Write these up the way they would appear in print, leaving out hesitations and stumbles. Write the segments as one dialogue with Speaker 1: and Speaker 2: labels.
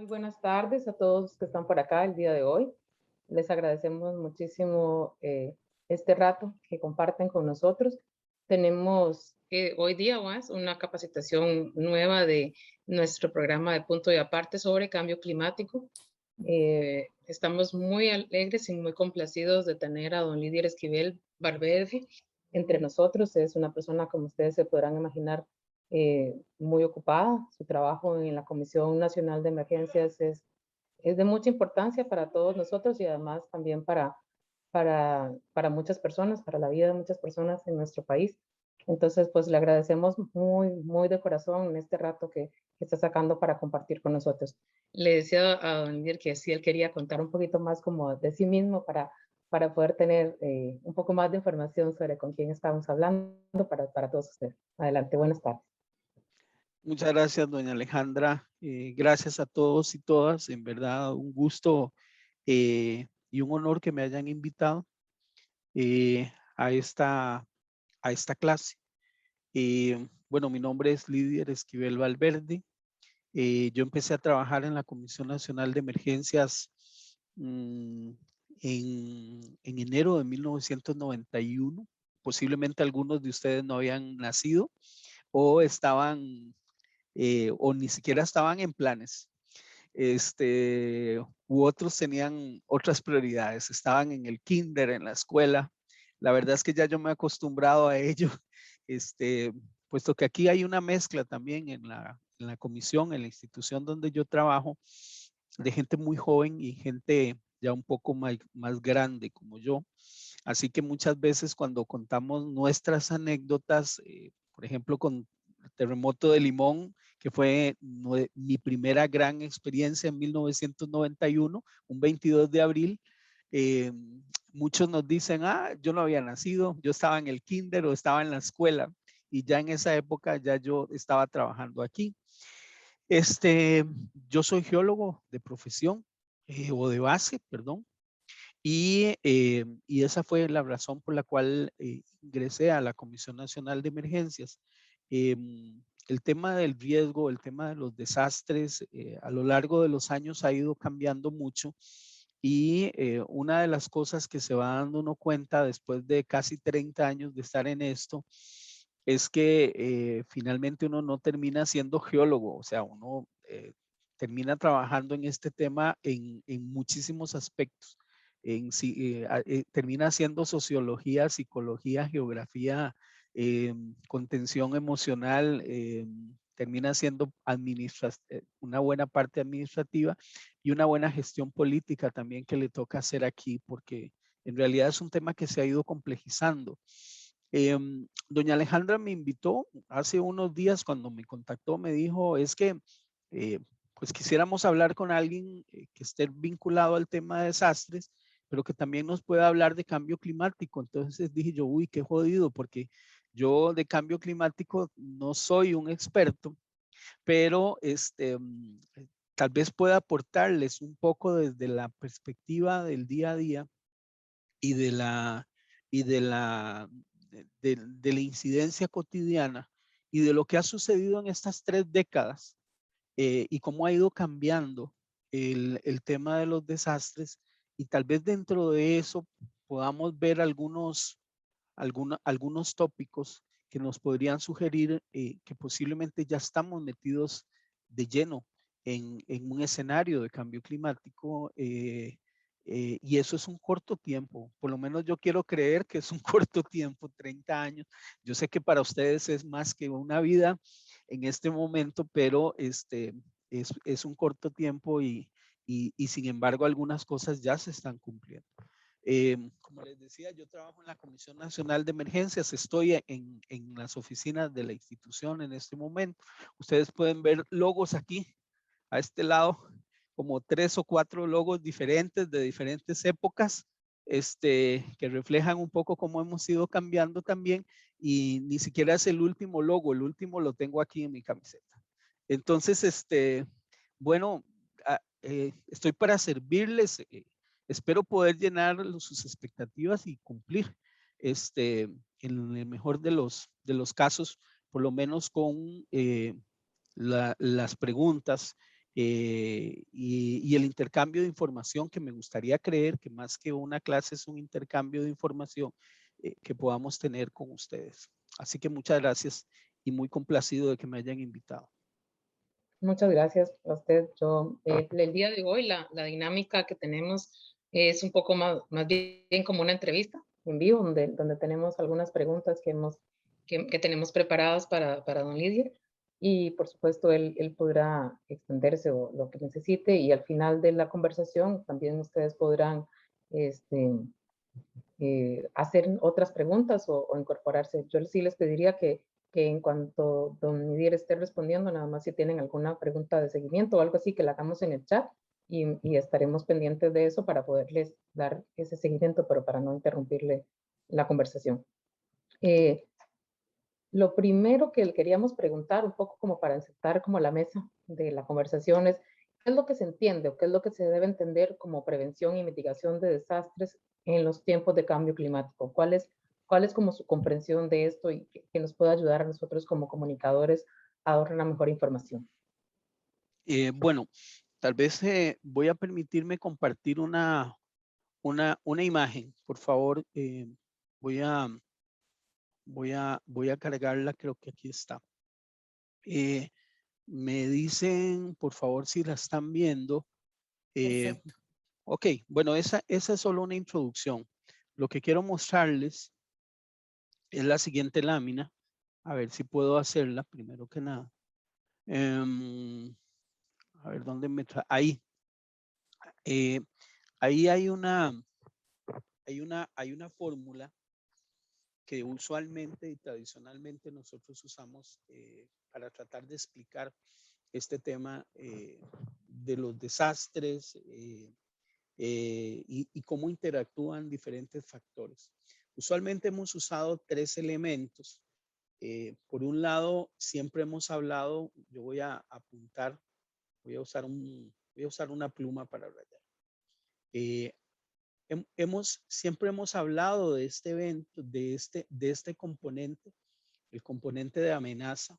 Speaker 1: Muy buenas tardes a todos los que están por acá el día de hoy. Les agradecemos muchísimo este rato que comparten con nosotros. Tenemos hoy día más una capacitación nueva de nuestro programa de Punto y Aparte sobre cambio climático. Estamos muy alegres y muy complacidos de tener a don Lidier Esquivel Valverde entre nosotros. Es una persona, como ustedes se podrán imaginar, muy ocupada. Su trabajo en la Comisión Nacional de Emergencias es de mucha importancia para todos nosotros y además también para muchas personas, para la vida de muchas personas en nuestro país. Entonces, pues le agradecemos muy, muy de corazón en este rato que está sacando para compartir con nosotros. Le decía a don Lidier que sí, él quería contar un poquito más como de sí mismo para poder tener un poco más de información sobre con quién estamos hablando para todos ustedes. Adelante, buenas tardes.
Speaker 2: Muchas gracias, doña Alejandra. Gracias a todos y todas. En verdad, un gusto y un honor que me hayan invitado a esta clase. Bueno, mi nombre es Lidier Esquivel Valverde. Yo empecé a trabajar en la Comisión Nacional de Emergencias en enero de 1991. Posiblemente algunos de ustedes no habían nacido o estaban o ni siquiera estaban en planes. U otros tenían otras prioridades, estaban en el kinder, en la escuela. La verdad es que ya yo me he acostumbrado a ello, puesto que aquí hay una mezcla también en la comisión, en la institución donde yo trabajo, de gente muy joven y gente ya un poco más grande como yo. Así que muchas veces cuando contamos nuestras anécdotas, por ejemplo, con el terremoto de Limón, que fue mi primera gran experiencia en 1991, un 22 de abril, eh, muchos nos dicen, yo no había nacido, yo estaba en el kinder o estaba en la escuela y ya en esa época ya yo estaba trabajando aquí. Yo soy geólogo de profesión o de base, perdón. Y esa fue la razón por la cual ingresé a la Comisión Nacional de Emergencias. El tema del riesgo, el tema de los desastres, a lo largo de los años ha ido cambiando mucho. Y una de las cosas que se va dando uno cuenta después de casi 30 años de estar en esto, es que finalmente uno no termina siendo geólogo, o sea, uno termina trabajando en este tema en muchísimos aspectos termina haciendo sociología, psicología, geografía, contención emocional, termina siendo una buena parte administrativa y una buena gestión política también que le toca hacer aquí, porque en realidad es un tema que se ha ido complejizando. Doña Alejandra me invitó hace unos días cuando me contactó, me dijo, es que pues quisiéramos hablar con alguien que esté vinculado al tema de desastres, pero que también nos pueda hablar de cambio climático. Entonces dije yo, uy, qué jodido, porque yo de cambio climático no soy un experto, pero tal vez pueda aportarles un poco desde la perspectiva del día a día y de la incidencia cotidiana y de lo que ha sucedido en estas 3 décadas y cómo ha ido cambiando el tema de los desastres, y tal vez dentro de eso podamos ver algunos tópicos que nos podrían sugerir que posiblemente ya estamos metidos de lleno en un escenario de cambio climático y eso es un corto tiempo. Por lo menos yo quiero creer que es un corto tiempo, 30 años. Yo sé que para ustedes es más que una vida en este momento, pero es un corto tiempo y sin embargo algunas cosas ya se están cumpliendo. Como les decía, yo trabajo en la Comisión Nacional de Emergencias, estoy en las oficinas de la institución en este momento. Ustedes pueden ver logos aquí, a este lado, como 3 o 4 logos diferentes de diferentes épocas, que reflejan un poco cómo hemos ido cambiando también, y ni siquiera es el último logo, el último lo tengo aquí en mi camiseta. Entonces, bueno, estoy para servirles. Espero poder llenar sus expectativas y cumplir en el mejor de los casos, por lo menos con las preguntas y el intercambio de información, que me gustaría creer que más que una clase es un intercambio de información que podamos tener con ustedes. Así que muchas gracias y muy complacido de que me hayan invitado.
Speaker 1: Muchas gracias a usted. Yo, el día de hoy, la dinámica que tenemos es un poco más bien como una entrevista en vivo, donde tenemos algunas preguntas que tenemos preparadas para don Lidier. Y por supuesto, él podrá extenderse o lo que necesite. Y al final de la conversación, también ustedes podrán este, hacer otras preguntas o incorporarse. Yo sí les pediría que en cuanto don Midir esté respondiendo, nada más si tienen alguna pregunta de seguimiento o algo así, que la hagamos en el chat y estaremos pendientes de eso para poderles dar ese seguimiento, pero para no interrumpirle la conversación. Lo primero que le queríamos preguntar, un poco como para sentar como la mesa de la conversación, es qué es lo que se entiende o qué es lo que se debe entender como prevención y mitigación de desastres en los tiempos de cambio climático. ¿Cuál es como su comprensión de esto y que nos pueda ayudar a nosotros como comunicadores a dar una mejor información?
Speaker 2: Bueno, tal vez voy a permitirme compartir una imagen. Por favor, voy a cargarla, creo que aquí está. Me dicen, por favor, si la están viendo.
Speaker 3: Perfecto.
Speaker 2: Ok, bueno, esa es solo una introducción. Lo que quiero mostrarles es la siguiente lámina. A ver si puedo hacerla, primero que nada. A ver, ¿dónde me trae? Ahí. Ahí hay una fórmula que usualmente y tradicionalmente nosotros usamos para tratar de explicar este tema de los desastres y cómo interactúan diferentes factores. Usualmente hemos usado 3 elementos. Por un lado, siempre hemos hablado, yo voy a apuntar, voy a usar una pluma para rayar. Siempre hemos hablado de este evento, de este componente, el componente de amenaza,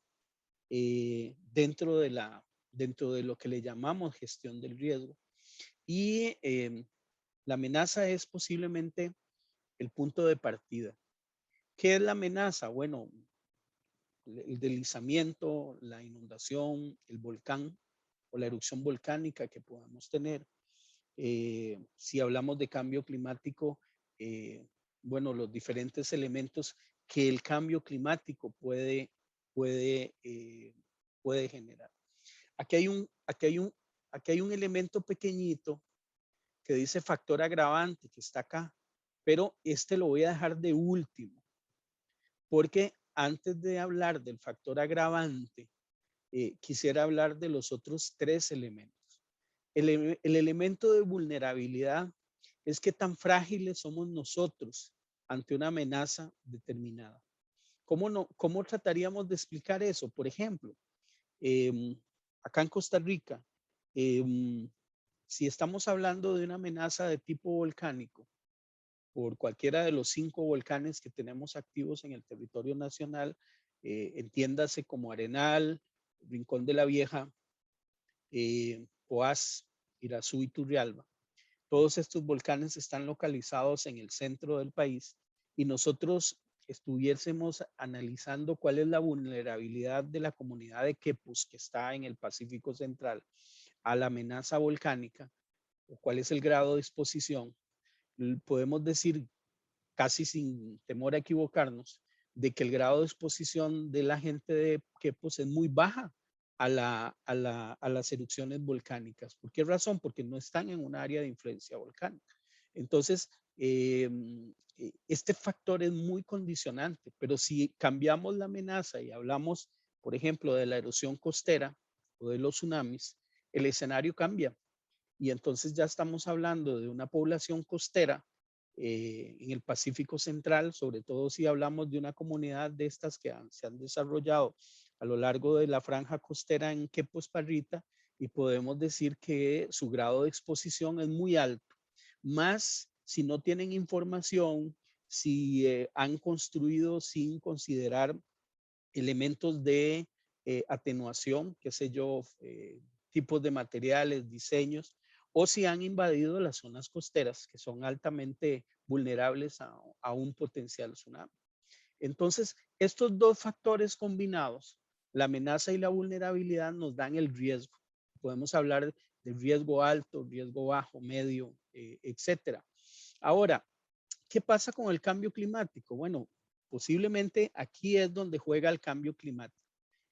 Speaker 2: dentro de lo que le llamamos gestión del riesgo. Y la amenaza es posiblemente el punto de partida. ¿Qué es la amenaza? Bueno, el deslizamiento, la inundación, el volcán o la erupción volcánica que podamos tener. Si hablamos de cambio climático, bueno, los diferentes elementos que el cambio climático puede generar. Aquí hay un elemento pequeñito que dice factor agravante, que está acá, pero este lo voy a dejar de último, porque antes de hablar del factor agravante, quisiera hablar de los otros 3 elementos. El elemento de vulnerabilidad es qué tan frágiles somos nosotros ante una amenaza determinada. ¿Cómo trataríamos de explicar eso? Por ejemplo, acá en Costa Rica, si estamos hablando de una amenaza de tipo volcánico, por cualquiera de los 5 volcanes que tenemos activos en el territorio nacional, entiéndase como Arenal, Rincón de la Vieja, Poás, Irazú y Turrialba. Todos estos volcanes están localizados en el centro del país y nosotros estuviésemos analizando cuál es la vulnerabilidad de la comunidad de Quepos, que está en el Pacífico Central, a la amenaza volcánica, o cuál es el grado de exposición, podemos decir casi sin temor a equivocarnos de que el grado de exposición de la gente de Quepos es muy baja a las erupciones volcánicas. ¿Por qué razón? Porque no están en un área de influencia volcánica. Entonces, este factor es muy condicionante, pero si cambiamos la amenaza y hablamos, por ejemplo, de la erosión costera o de los tsunamis, el escenario cambia. Y entonces ya estamos hablando de una población costera en el Pacífico Central, sobre todo si hablamos de una comunidad de estas que se han desarrollado a lo largo de la franja costera en Quepos Parrita, y podemos decir que su grado de exposición es muy alto. Más si no tienen información, si han construido sin considerar elementos de atenuación, qué sé yo, tipos de materiales, diseños, o si han invadido las zonas costeras, que son altamente vulnerables a un potencial tsunami. Entonces, estos dos factores combinados, la amenaza y la vulnerabilidad, nos dan el riesgo. Podemos hablar de riesgo alto, riesgo bajo, medio, etcétera. Ahora, ¿qué pasa con el cambio climático? Bueno, posiblemente aquí es donde juega el cambio climático.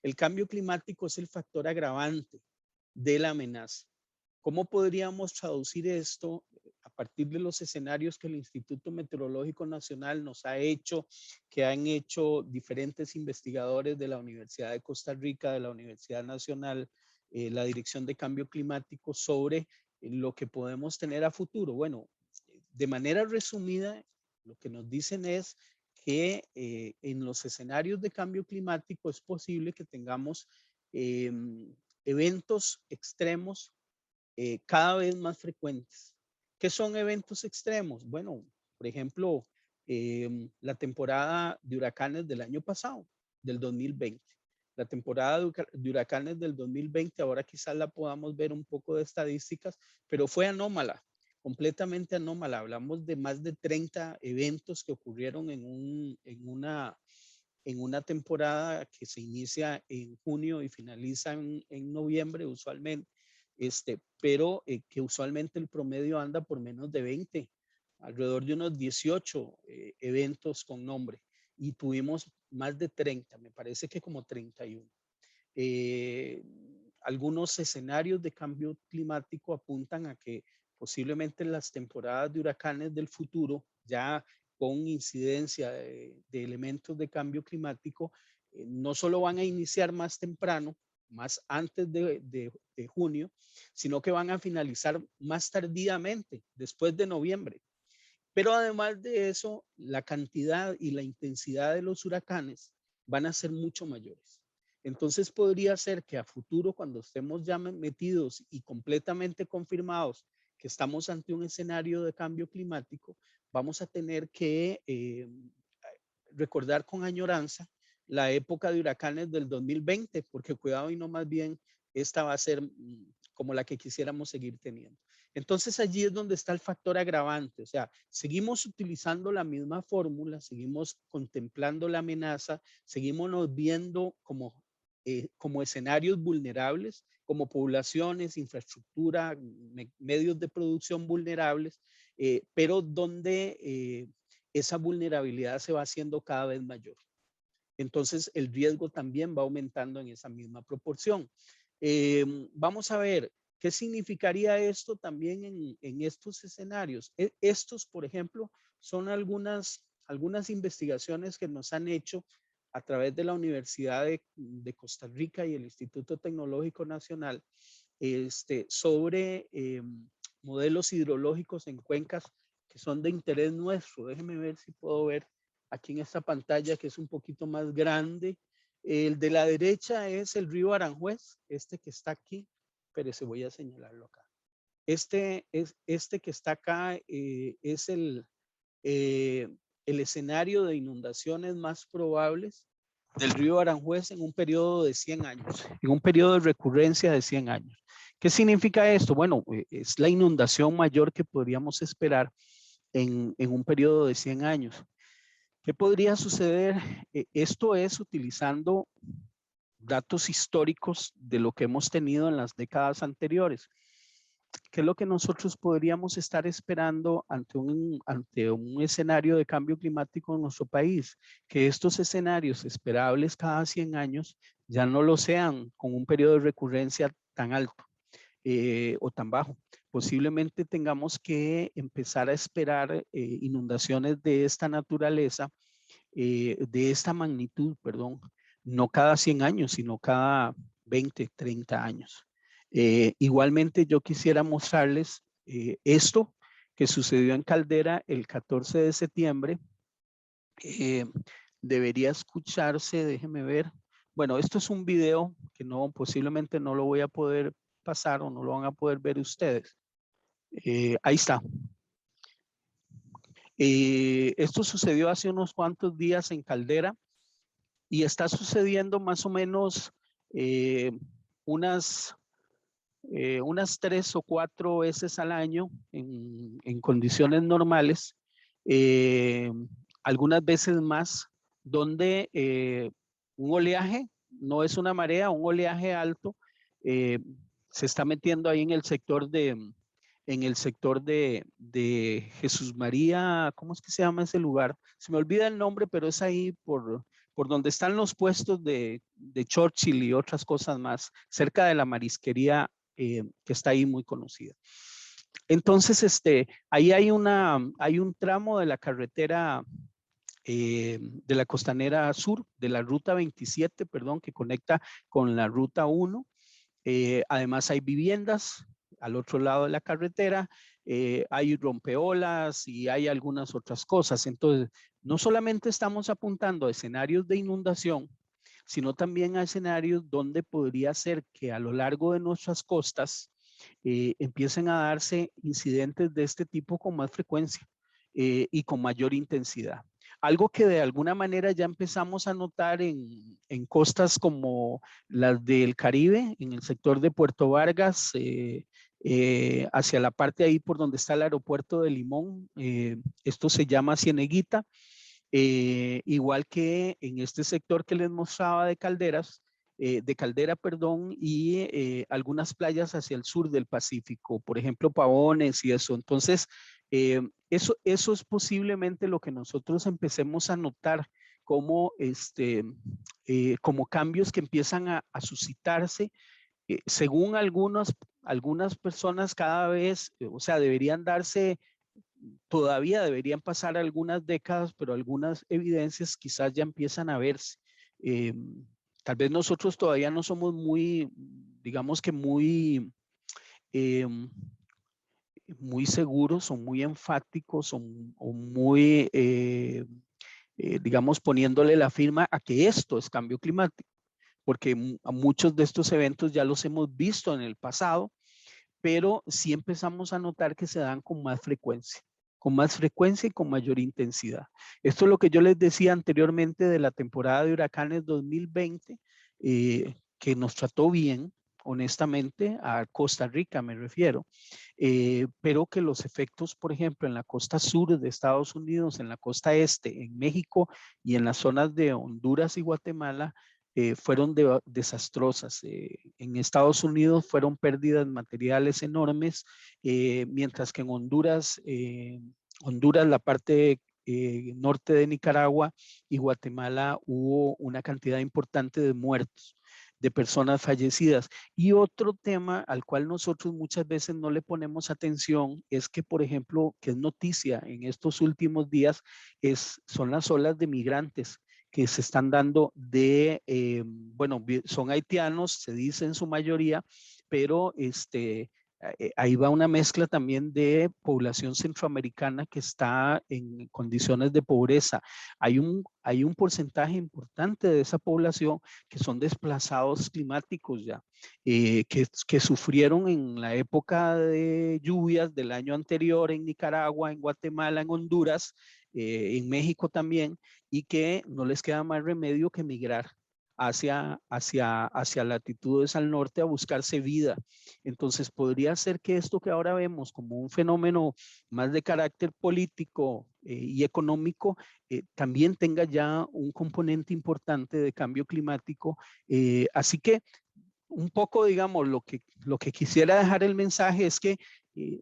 Speaker 2: El cambio climático es el factor agravante de la amenaza. ¿Cómo podríamos traducir esto a partir de los escenarios que el Instituto Meteorológico Nacional nos ha hecho, que han hecho diferentes investigadores de la Universidad de Costa Rica, de la Universidad Nacional, la Dirección de Cambio Climático, sobre lo que podemos tener a futuro? Bueno, de manera resumida, lo que nos dicen es que en los escenarios de cambio climático es posible que tengamos eventos extremos cada vez más frecuentes. ¿Qué son eventos extremos? Bueno, por ejemplo, la temporada de huracanes del año pasado, del 2020. La temporada de huracanes del 2020, ahora quizás la podamos ver un poco de estadísticas, pero fue anómala, completamente anómala. Hablamos de más de 30 eventos que ocurrieron en una temporada que se inicia en junio y finaliza en noviembre usualmente, pero que usualmente el promedio anda por menos de 20, alrededor de unos 18 eventos con nombre, y tuvimos más de 30, me parece que como 31. Algunos escenarios de cambio climático apuntan a que posiblemente las temporadas de huracanes del futuro, ya con incidencia de elementos de cambio climático, no solo van a iniciar más temprano, más antes de junio, sino que van a finalizar más tardíamente, después de noviembre. Pero además de eso, la cantidad y la intensidad de los huracanes van a ser mucho mayores. Entonces podría ser que a futuro, cuando estemos ya metidos y completamente confirmados que estamos ante un escenario de cambio climático, vamos a tener que recordar con añoranza la época de huracanes del 2020, porque cuidado y no, más bien esta va a ser como la que quisiéramos seguir teniendo. Entonces allí es donde está el factor agravante, o sea, seguimos utilizando la misma fórmula, seguimos contemplando la amenaza, seguimos viendo como escenarios vulnerables, como poblaciones, infraestructura, medios de producción vulnerables, pero donde esa vulnerabilidad se va haciendo cada vez mayor. Entonces el riesgo también va aumentando en esa misma proporción. Vamos a ver, ¿qué significaría esto también en estos escenarios? Estos, por ejemplo, son algunas investigaciones que nos han hecho a través de la Universidad de Costa Rica y el Instituto Tecnológico Nacional sobre modelos hidrológicos en cuencas que son de interés nuestro. Déjenme ver si puedo ver aquí en esta pantalla, que es un poquito más grande. El de la derecha es el río Aranjuez, que está aquí, pero se voy a señalarlo acá. Este que está acá es el escenario de inundaciones más probables del río Aranjuez en un periodo de 100 años, en un periodo de recurrencia de 100 años. ¿Qué significa esto? Bueno, es la inundación mayor que podríamos esperar en un periodo de 100 años. ¿Qué podría suceder? Esto es utilizando datos históricos de lo que hemos tenido en las décadas anteriores. ¿Qué es lo que nosotros podríamos estar esperando ante un escenario de cambio climático en nuestro país? Que estos escenarios esperables cada 100 años ya no lo sean con un periodo de recurrencia tan alto o tan bajo. Posiblemente tengamos que empezar a esperar inundaciones de esta naturaleza, de esta magnitud, perdón, no cada 100 años, sino cada 20, 30 años. Igualmente yo quisiera mostrarles esto que sucedió en Caldera el 14 de septiembre. Debería escucharse, déjenme ver. Bueno, esto es un video que posiblemente no lo voy a poder pasar o no lo van a poder ver ustedes. Ahí está. Esto sucedió hace unos cuantos días en Caldera y está sucediendo más o menos unas unas 3 o 4 veces al año en condiciones normales, algunas veces más, donde un oleaje, no es una marea, un oleaje alto, eh, se está metiendo ahí en el sector de Jesús María, ¿cómo es que se llama ese lugar? Se me olvida el nombre, pero es ahí por donde están los puestos de Churchill y otras cosas más, cerca de la marisquería que está ahí muy conocida. Entonces, ahí hay un tramo de la carretera de la costanera sur, de la ruta 27, perdón, que conecta con la ruta 1. Además hay viviendas al otro lado de la carretera, hay rompeolas y hay algunas otras cosas. Entonces, no solamente estamos apuntando a escenarios de inundación, sino también a escenarios donde podría ser que a lo largo de nuestras costas empiecen a darse incidentes de este tipo con más frecuencia y con mayor intensidad. Algo que de alguna manera ya empezamos a notar en costas como las del Caribe, en el sector de Puerto Vargas, hacia la parte ahí por donde está el aeropuerto de Limón, esto se llama Cieneguita, igual que en este sector que les mostraba de Calderas, de Caldera, perdón, y algunas playas hacia el sur del Pacífico, por ejemplo, Pavones y eso. Entonces, eso es posiblemente lo que nosotros empecemos a notar como, como cambios que empiezan a suscitarse, según algunas personas cada vez, o sea, deberían darse todavía deberían pasar algunas décadas, pero algunas evidencias quizás ya empiezan a verse. Eh, Tal vez nosotros todavía no somos muy, digamos que muy, eh, muy seguros o muy enfáticos o muy, digamos, poniéndole la firma a que esto es cambio climático, porque a muchos de estos eventos ya los hemos visto en el pasado, pero sí empezamos a notar que se dan con más frecuencia y con mayor intensidad. Esto es lo que yo les decía anteriormente de la temporada de huracanes 2020, que nos trató bien, honestamente, a Costa Rica me refiero, pero que los efectos, por ejemplo, en la costa sur de Estados Unidos, en la costa este, en México y en las zonas de Honduras y Guatemala, fueron desastrosas. En Estados Unidos fueron pérdidas materiales enormes, mientras que en Honduras, Honduras, la parte norte de Nicaragua y Guatemala hubo una cantidad importante de muertos, de personas fallecidas. Y otro tema al cual nosotros muchas veces no le ponemos atención es que, por ejemplo, que es noticia en estos últimos días, son las olas de migrantes que se están dando bueno, son haitianos, se dice en su mayoría, pero ahí va una mezcla también de población centroamericana que está en condiciones de pobreza. Hay un porcentaje importante de esa población que son desplazados climáticos ya, que sufrieron en la época de lluvias del año anterior en Nicaragua, en Guatemala, en Honduras, en México también, y que no les queda más remedio que migrar hacia latitudes al norte a buscarse vida. Entonces podría ser que esto que ahora vemos como un fenómeno más de carácter político y económico, también tenga ya un componente importante de cambio climático. Así que un poco, digamos, lo que quisiera dejar el mensaje es que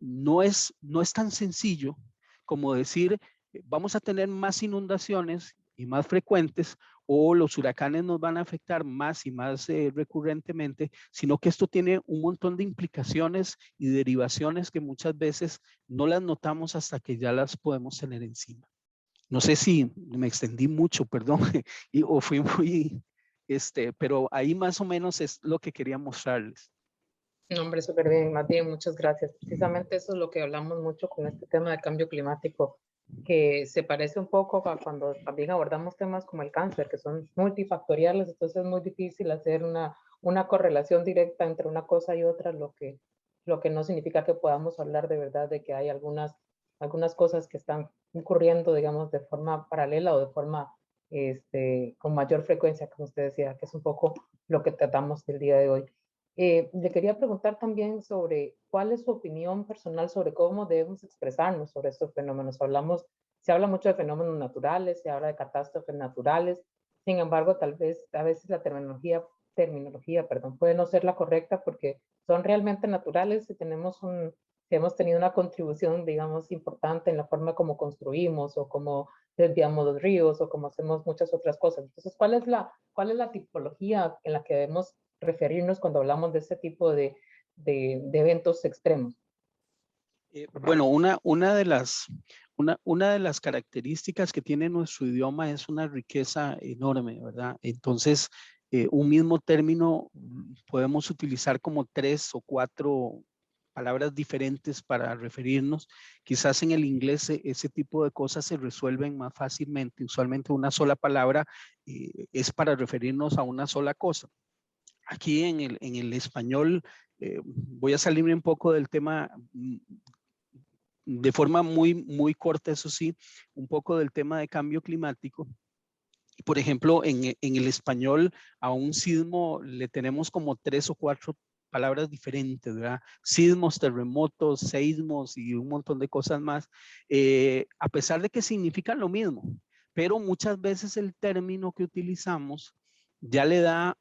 Speaker 2: no es tan sencillo como decir, vamos a tener más inundaciones y más frecuentes, o los huracanes nos van a afectar más y más recurrentemente, sino que esto tiene un montón de implicaciones y derivaciones que muchas veces no las notamos hasta que ya las podemos tener encima. No sé si me extendí mucho, perdón, o fui muy, pero ahí más o menos es lo que quería mostrarles.
Speaker 1: No, hombre, súper bien, más bien, muchas gracias. Precisamente eso es lo que hablamos mucho con este tema de cambio climático, que se parece un poco a cuando también abordamos temas como el cáncer, que son multifactoriales, entonces es muy difícil hacer una correlación directa entre una cosa y otra, lo que no significa que podamos hablar de verdad de que hay algunas cosas que están ocurriendo, digamos, de forma paralela o de forma con mayor frecuencia, como usted decía, que es un poco lo que tratamos el día de hoy. Le quería preguntar también sobre cuál es su opinión personal sobre cómo debemos expresarnos sobre estos fenómenos. Se habla mucho de fenómenos naturales, se habla de catástrofes naturales, sin embargo, tal vez a veces la terminología, perdón, puede no ser la correcta porque son realmente naturales y hemos tenido una contribución, digamos, importante en la forma como construimos o como desviamos los ríos o como hacemos muchas otras cosas. Entonces, cuál es la tipología en la que debemos referirnos cuando hablamos de este tipo de eventos extremos?
Speaker 2: Bueno, una de las características que tiene nuestro idioma es una riqueza enorme, ¿verdad? Entonces, un mismo término podemos utilizar como 3 o 4 palabras diferentes para referirnos. Quizás en el inglés ese tipo de cosas se resuelven más fácilmente. Usualmente una sola palabra es para referirnos a una sola cosa. Aquí en el español, voy a salirme un poco del tema de forma muy corta, eso sí, un poco del tema de cambio climático. Por ejemplo, en el español a un sismo le tenemos como 3 o 4 palabras diferentes, ¿verdad? Sismos, terremotos, seísmos y un montón de cosas más, a pesar de que significan lo mismo, pero muchas veces el término que utilizamos ya le da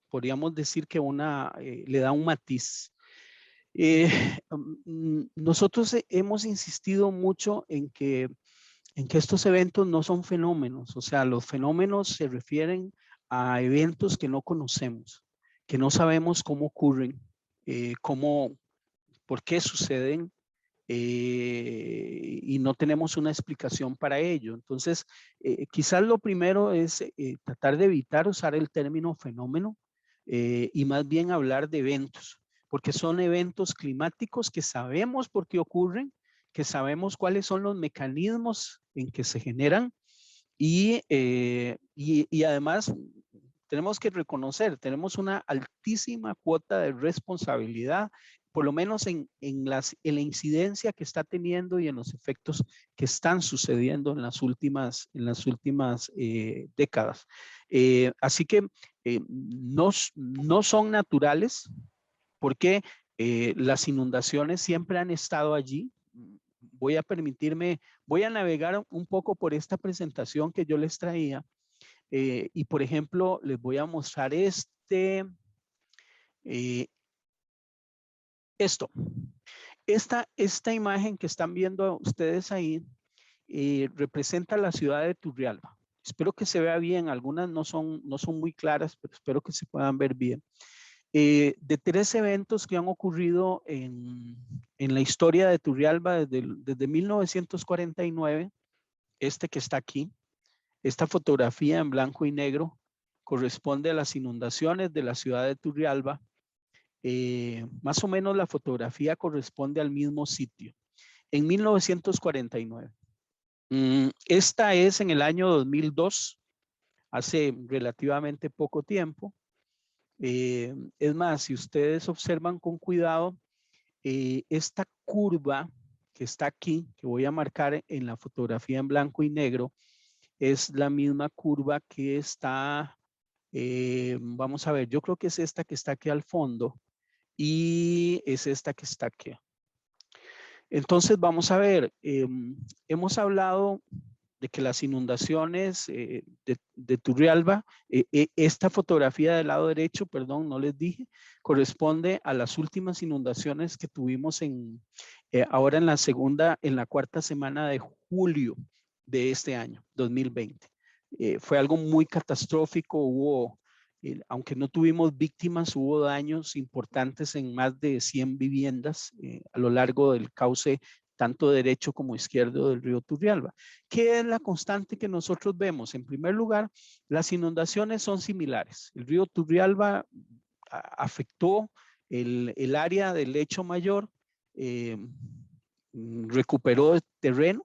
Speaker 2: podríamos decir que le da un matiz. Eh, Nosotros hemos insistido mucho en que estos eventos no son fenómenos, o sea, los fenómenos se refieren a eventos que no conocemos, que no sabemos cómo ocurren, por qué suceden, y no tenemos una explicación para ello. Entonces, quizás lo primero es tratar de evitar usar el término fenómeno y más bien hablar de eventos, porque son eventos climáticos que sabemos por qué ocurren, que sabemos cuáles son los mecanismos en que se generan y además tenemos que reconocer, tenemos una altísima cuota de responsabilidad, por lo menos en la incidencia que está teniendo y en los efectos que están sucediendo en las últimas décadas. Así que no son naturales porque las inundaciones siempre han estado allí. Voy a navegar un poco por esta presentación que yo les traía y por ejemplo les voy a mostrar eh, esto. Esta imagen que están viendo ustedes ahí representa la ciudad de Turrialba. Espero que se vea bien, algunas no son muy claras, pero espero que se puedan ver bien. De 3 eventos que han ocurrido en la historia de Turrialba desde 1949, este que está aquí, esta fotografía en blanco y negro corresponde a las inundaciones de la ciudad de Turrialba. Más o menos la fotografía corresponde al mismo sitio, en 1949. Esta es en el año 2002, hace relativamente poco tiempo. Es más, si ustedes observan con cuidado, esta curva que está aquí, que voy a marcar en la fotografía en blanco y negro, es la misma curva que está, vamos a ver, yo creo que es esta que está aquí al fondo y es esta que está aquí. Entonces, vamos a ver, hemos hablado de que las inundaciones de Turrialba, esta fotografía del lado derecho, perdón, no les dije, corresponde a las últimas inundaciones que tuvimos ahora en la cuarta semana de julio de este año, 2020. Fue algo muy catastrófico, aunque no tuvimos víctimas, hubo daños importantes en más de 100 viviendas a lo largo del cauce tanto derecho como izquierdo del río Turrialba. ¿Qué es la constante que nosotros vemos? En primer lugar, las inundaciones son similares. El río Turrialba afectó el área del lecho mayor, recuperó terreno,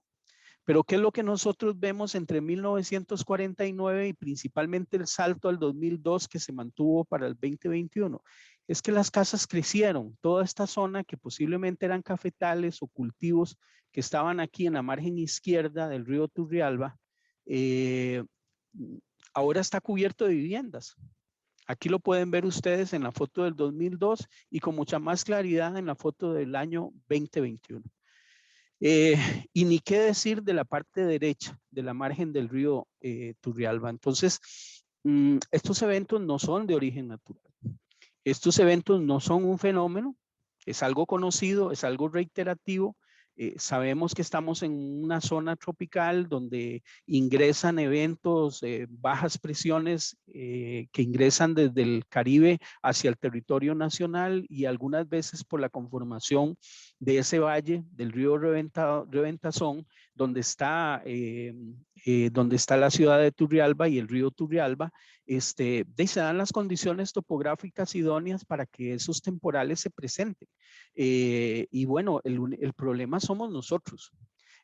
Speaker 2: pero ¿qué es lo que nosotros vemos entre 1949 y principalmente el salto al 2002 que se mantuvo para el 2021? Es que las casas crecieron. Toda esta zona que posiblemente eran cafetales o cultivos que estaban aquí en la margen izquierda del río Turrialba, ahora está cubierto de viviendas. Aquí lo pueden ver ustedes en la foto del 2002 y con mucha más claridad en la foto del año 2021. Y ni qué decir de la parte derecha, de la margen del río Turrialba. Entonces, estos eventos no son de origen natural. Estos eventos no son un fenómeno, es algo conocido, es algo reiterativo. Sabemos que estamos en una zona tropical donde ingresan eventos, bajas presiones que ingresan desde el Caribe hacia el territorio nacional y algunas veces por la conformación de ese valle del río Reventazón, donde está la ciudad de Turrialba y el río Turrialba, se dan las condiciones topográficas idóneas para que esos temporales se presenten. Y bueno, el problema somos nosotros.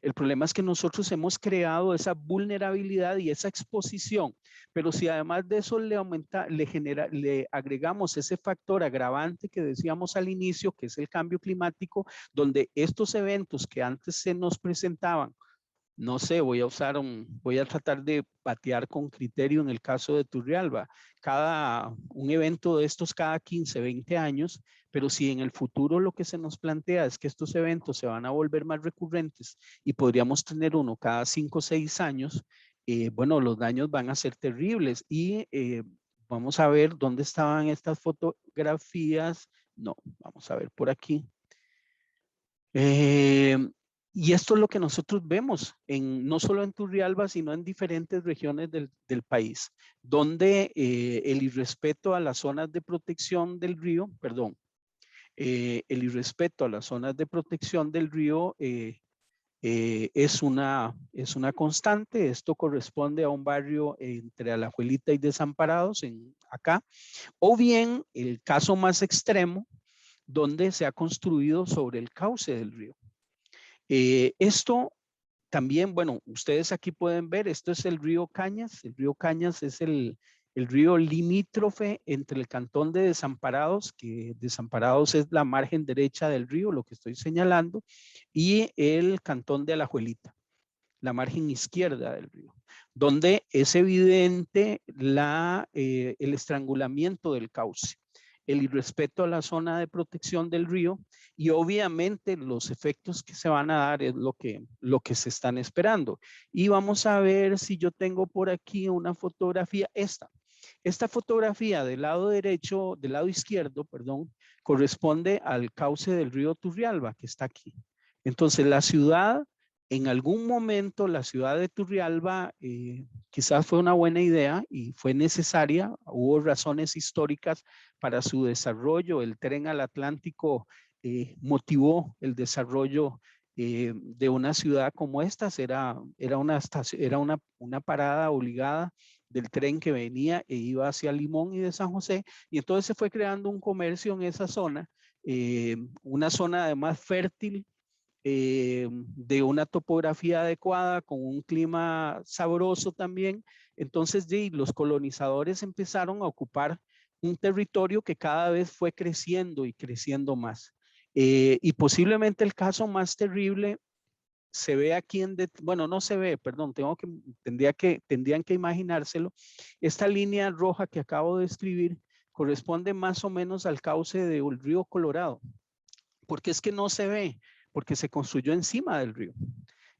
Speaker 2: El problema es que nosotros hemos creado esa vulnerabilidad y esa exposición, pero si además de eso le agregamos ese factor agravante que decíamos al inicio, que es el cambio climático, donde estos eventos que antes se nos presentaban, no sé, voy a tratar de patear con criterio en el caso de Turrialba, un evento de estos cada 15, 20 años, pero si en el futuro lo que se nos plantea es que estos eventos se van a volver más recurrentes y podríamos tener uno cada 5 o 6 años, bueno, los daños van a ser terribles y vamos a ver dónde estaban estas fotografías. No, vamos a ver por aquí. Y esto es lo que nosotros vemos, no solo en Turrialba, sino en diferentes regiones del país, donde el irrespeto a las zonas de protección del río, el irrespeto a las zonas de protección del río es una constante. Esto corresponde a un barrio entre Alajuelita y Desamparados, acá, o bien el caso más extremo, donde se ha construido sobre el cauce del río. Esto también, bueno, ustedes aquí pueden ver, esto es el río Cañas. El río Cañas es el río limítrofe entre el cantón de Desamparados, que Desamparados es la margen derecha del río, lo que estoy señalando, y el cantón de Alajuelita, la margen izquierda del río, donde es evidente el estrangulamiento del cauce, el irrespeto a la zona de protección del río y obviamente los efectos que se van a dar es lo que se están esperando. Y vamos a ver si yo tengo por aquí una fotografía, esta fotografía del lado derecho, del lado izquierdo, perdón, corresponde al cauce del río Turrialba, que está aquí. Entonces la ciudad, en algún momento la ciudad de Turrialba quizás fue una buena idea y fue necesaria, hubo razones históricas para su desarrollo, el tren al Atlántico motivó el desarrollo de una ciudad como esta, era una parada obligada del tren que venía e iba hacia Limón y de San José, y entonces se fue creando un comercio en esa zona, una zona además fértil, de una topografía adecuada, con un clima sabroso también. Entonces los colonizadores empezaron a ocupar un territorio que cada vez fue creciendo y creciendo más. Y posiblemente el caso más terrible se ve aquí bueno, no se ve, perdón, tendrían que imaginárselo. Esta línea roja que acabo de escribir corresponde más o menos al cauce del río Colorado. Porque es que no se ve, porque se construyó encima del río.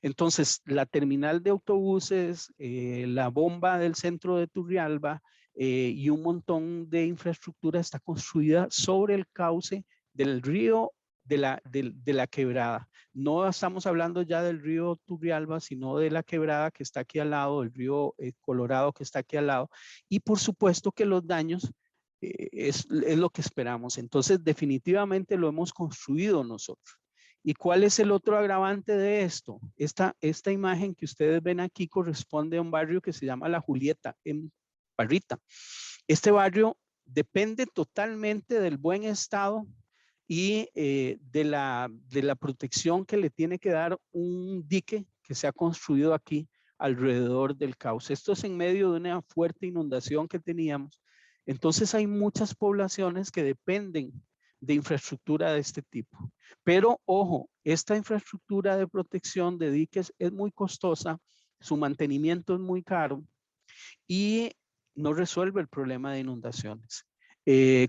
Speaker 2: Entonces, la terminal de autobuses, la bomba del centro de Turrialba y un montón de infraestructura está construida sobre el cauce del río de la quebrada. No estamos hablando ya del río Turrialba, sino de la quebrada que está aquí al lado, el río Colorado que está aquí al lado. Y por supuesto que los daños es lo que esperamos. Entonces, definitivamente lo hemos construido nosotros. ¿Y cuál es el otro agravante de esto? Esta imagen que ustedes ven aquí corresponde a un barrio que se llama La Julieta, en Parrita. Este barrio depende totalmente del buen estado y de la protección que le tiene que dar un dique que se ha construido aquí alrededor del cauce. Esto es en medio de una fuerte inundación que teníamos. Entonces hay muchas poblaciones que dependen de infraestructura de este tipo. Pero ojo, esta infraestructura de protección de diques es muy costosa, su mantenimiento es muy caro y no resuelve el problema de inundaciones.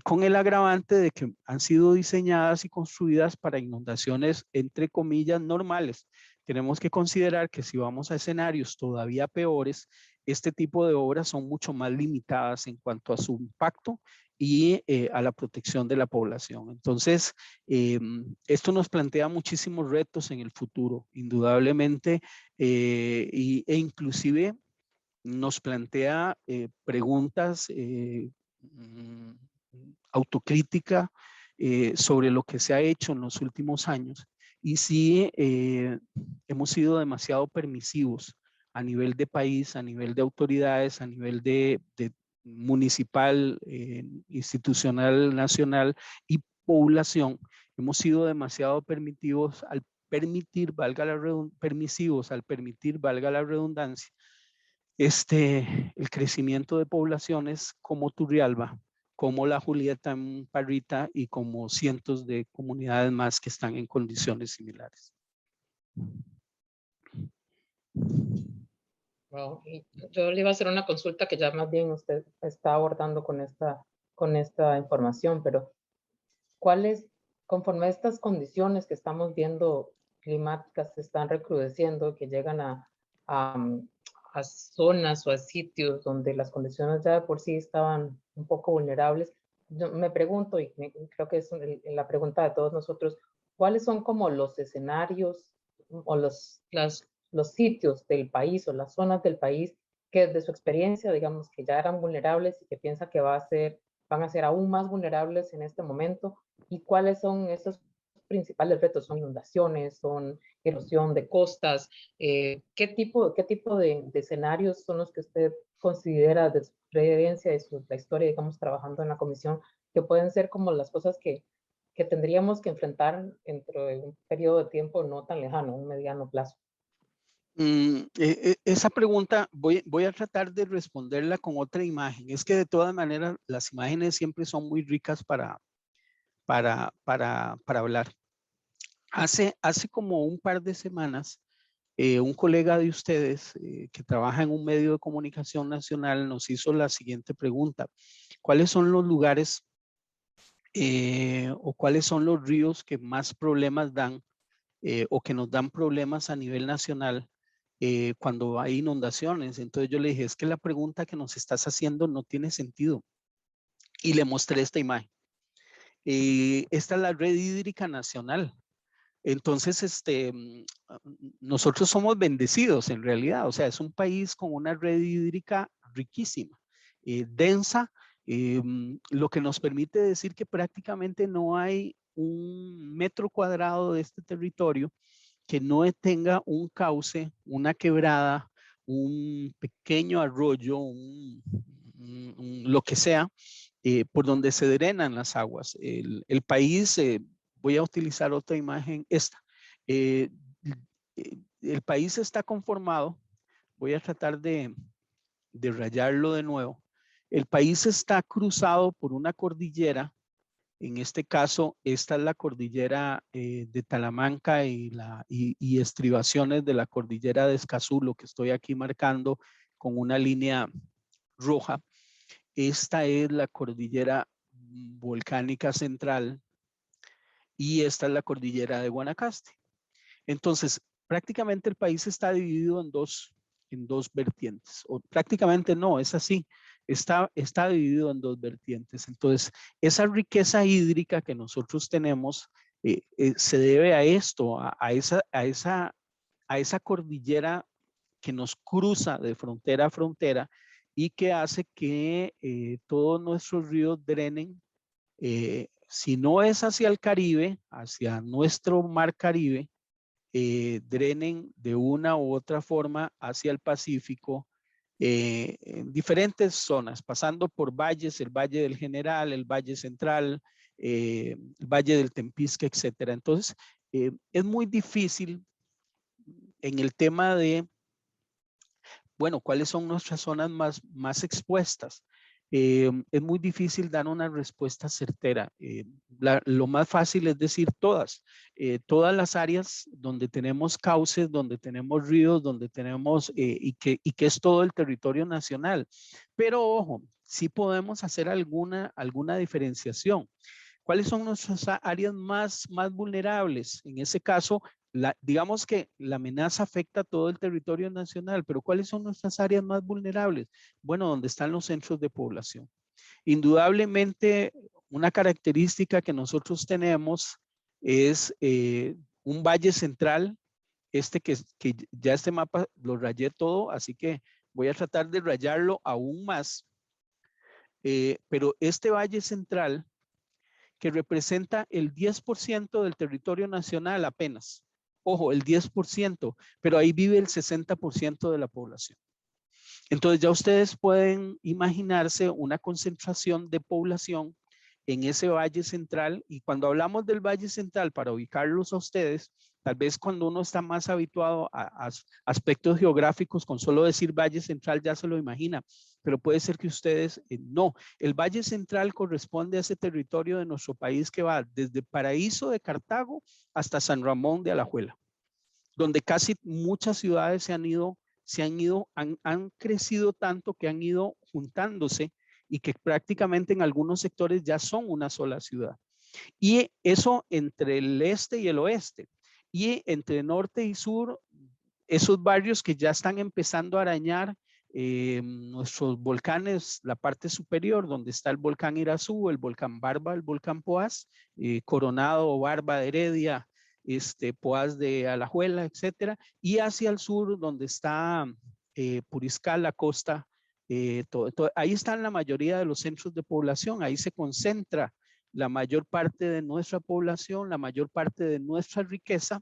Speaker 2: Con el agravante de que han sido diseñadas y construidas para inundaciones, entre comillas, normales. Tenemos que considerar que si vamos a escenarios todavía peores, este tipo de obras son mucho más limitadas en cuanto a su impacto y a la protección de la población. Entonces, esto nos plantea muchísimos retos en el futuro, indudablemente, e inclusive nos plantea preguntas, autocrítica sobre lo que se ha hecho en los últimos años y si hemos sido demasiado permisivos a nivel de país, a nivel de autoridades, a nivel de municipal, institucional, nacional y población. Hemos sido demasiado permisivos al permitir, valga la redundancia, el crecimiento de poblaciones como Turrialba, como la Julieta en Parrita y como cientos de comunidades más que están en condiciones similares.
Speaker 1: Wow. Y yo le iba a hacer una consulta que ya más bien usted está abordando con esta información, pero ¿cuáles, conforme a estas condiciones que estamos viendo climáticas se están recrudeciendo, que llegan a zonas o a sitios donde las condiciones ya de por sí estaban un poco vulnerables? Yo me pregunto, y creo que es la pregunta de todos nosotros, ¿cuáles son como los escenarios o los sitios del país o las zonas del país que de su experiencia, digamos, que ya eran vulnerables y que piensa que van a ser aún más vulnerables en este momento? ¿Y cuáles son esos principales retos? ¿Son inundaciones? ¿Son erosión de costas? ¿Qué tipo de escenarios son los que usted considera de su experiencia y la historia, digamos, trabajando en la comisión, que pueden ser como las cosas que tendríamos que enfrentar dentro de un periodo de tiempo no tan lejano, un mediano plazo?
Speaker 2: Esa pregunta voy a tratar de responderla con otra imagen. Es que de todas maneras las imágenes siempre son muy ricas para hablar. Hace como un par de semanas, un colega de ustedes que trabaja en un medio de comunicación nacional nos hizo la siguiente pregunta. ¿Cuáles son los lugares o cuáles son los ríos que más problemas dan o que nos dan problemas a nivel nacional cuando hay inundaciones? Entonces yo le dije, es que la pregunta que nos estás haciendo no tiene sentido. Y le mostré esta imagen. Esta es la red hídrica nacional. Entonces, nosotros somos bendecidos en realidad. O sea, es un país con una red hídrica riquísima, densa, lo que nos permite decir que prácticamente no hay un metro cuadrado de este territorio que no tenga un cauce, una quebrada, un pequeño arroyo, lo que sea, por donde se drenan las aguas. El país, voy a utilizar otra imagen, esta. El país está conformado, voy a tratar de rayarlo de nuevo. El país está cruzado por una cordillera. En este caso, esta es la cordillera de Talamanca y estribaciones de la cordillera de Escazú, lo que estoy aquí marcando con una línea roja. Esta es la cordillera volcánica central y esta es la cordillera de Guanacaste. Entonces, prácticamente el país está dividido en dos vertientes, o prácticamente no, es así, está dividido en dos vertientes. Entonces, esa riqueza hídrica que nosotros tenemos se debe a esto, a esa cordillera que nos cruza de frontera a frontera y que hace que todos nuestros ríos drenen, si no es hacia el Caribe, hacia nuestro mar Caribe, drenen de una u otra forma hacia el Pacífico en diferentes zonas, pasando por valles, el Valle del General, el Valle Central, el Valle del Tempisque, etcétera. Entonces, es muy difícil en el tema de, bueno, ¿cuáles son nuestras zonas más expuestas? es muy difícil dar una respuesta certera. Lo más fácil es decir todas. Todas las áreas donde tenemos cauces, donde tenemos ríos, donde tenemos, y que es todo el territorio nacional. Pero ojo, sí podemos hacer alguna diferenciación. ¿Cuáles son nuestras áreas más vulnerables? En ese caso, digamos que la amenaza afecta a todo el territorio nacional, pero ¿cuáles son nuestras áreas más vulnerables? Bueno, donde están los centros de población. Indudablemente, una característica que nosotros tenemos es un valle central, que ya este mapa lo rayé todo, así que voy a tratar de rayarlo aún más. Pero este valle central, que representa el 10% del territorio nacional apenas. Ojo, el 10%, pero ahí vive el 60% de la población. Entonces ya ustedes pueden imaginarse una concentración de población en ese valle central, y cuando hablamos del valle central, para ubicarlos a ustedes, tal vez cuando uno está más habituado a aspectos geográficos, con solo decir valle central ya se lo imagina, pero puede ser que ustedes no. El valle central corresponde a ese territorio de nuestro país que va desde Paraíso de Cartago hasta San Ramón de Alajuela, donde casi muchas ciudades han crecido tanto que han ido juntándose, y que prácticamente en algunos sectores ya son una sola ciudad. Y eso entre el este y el oeste. Y entre norte y sur, esos barrios que ya están empezando a arañar nuestros volcanes, la parte superior, donde está el volcán Irazú, el volcán Barba, el volcán Poás, Coronado, Barba de Heredia, Poás de Alajuela, etcétera, y hacia el sur, donde está Puriscal, la costa, ahí están la mayoría de los centros de población, ahí se concentra la mayor parte de nuestra población, la mayor parte de nuestra riqueza.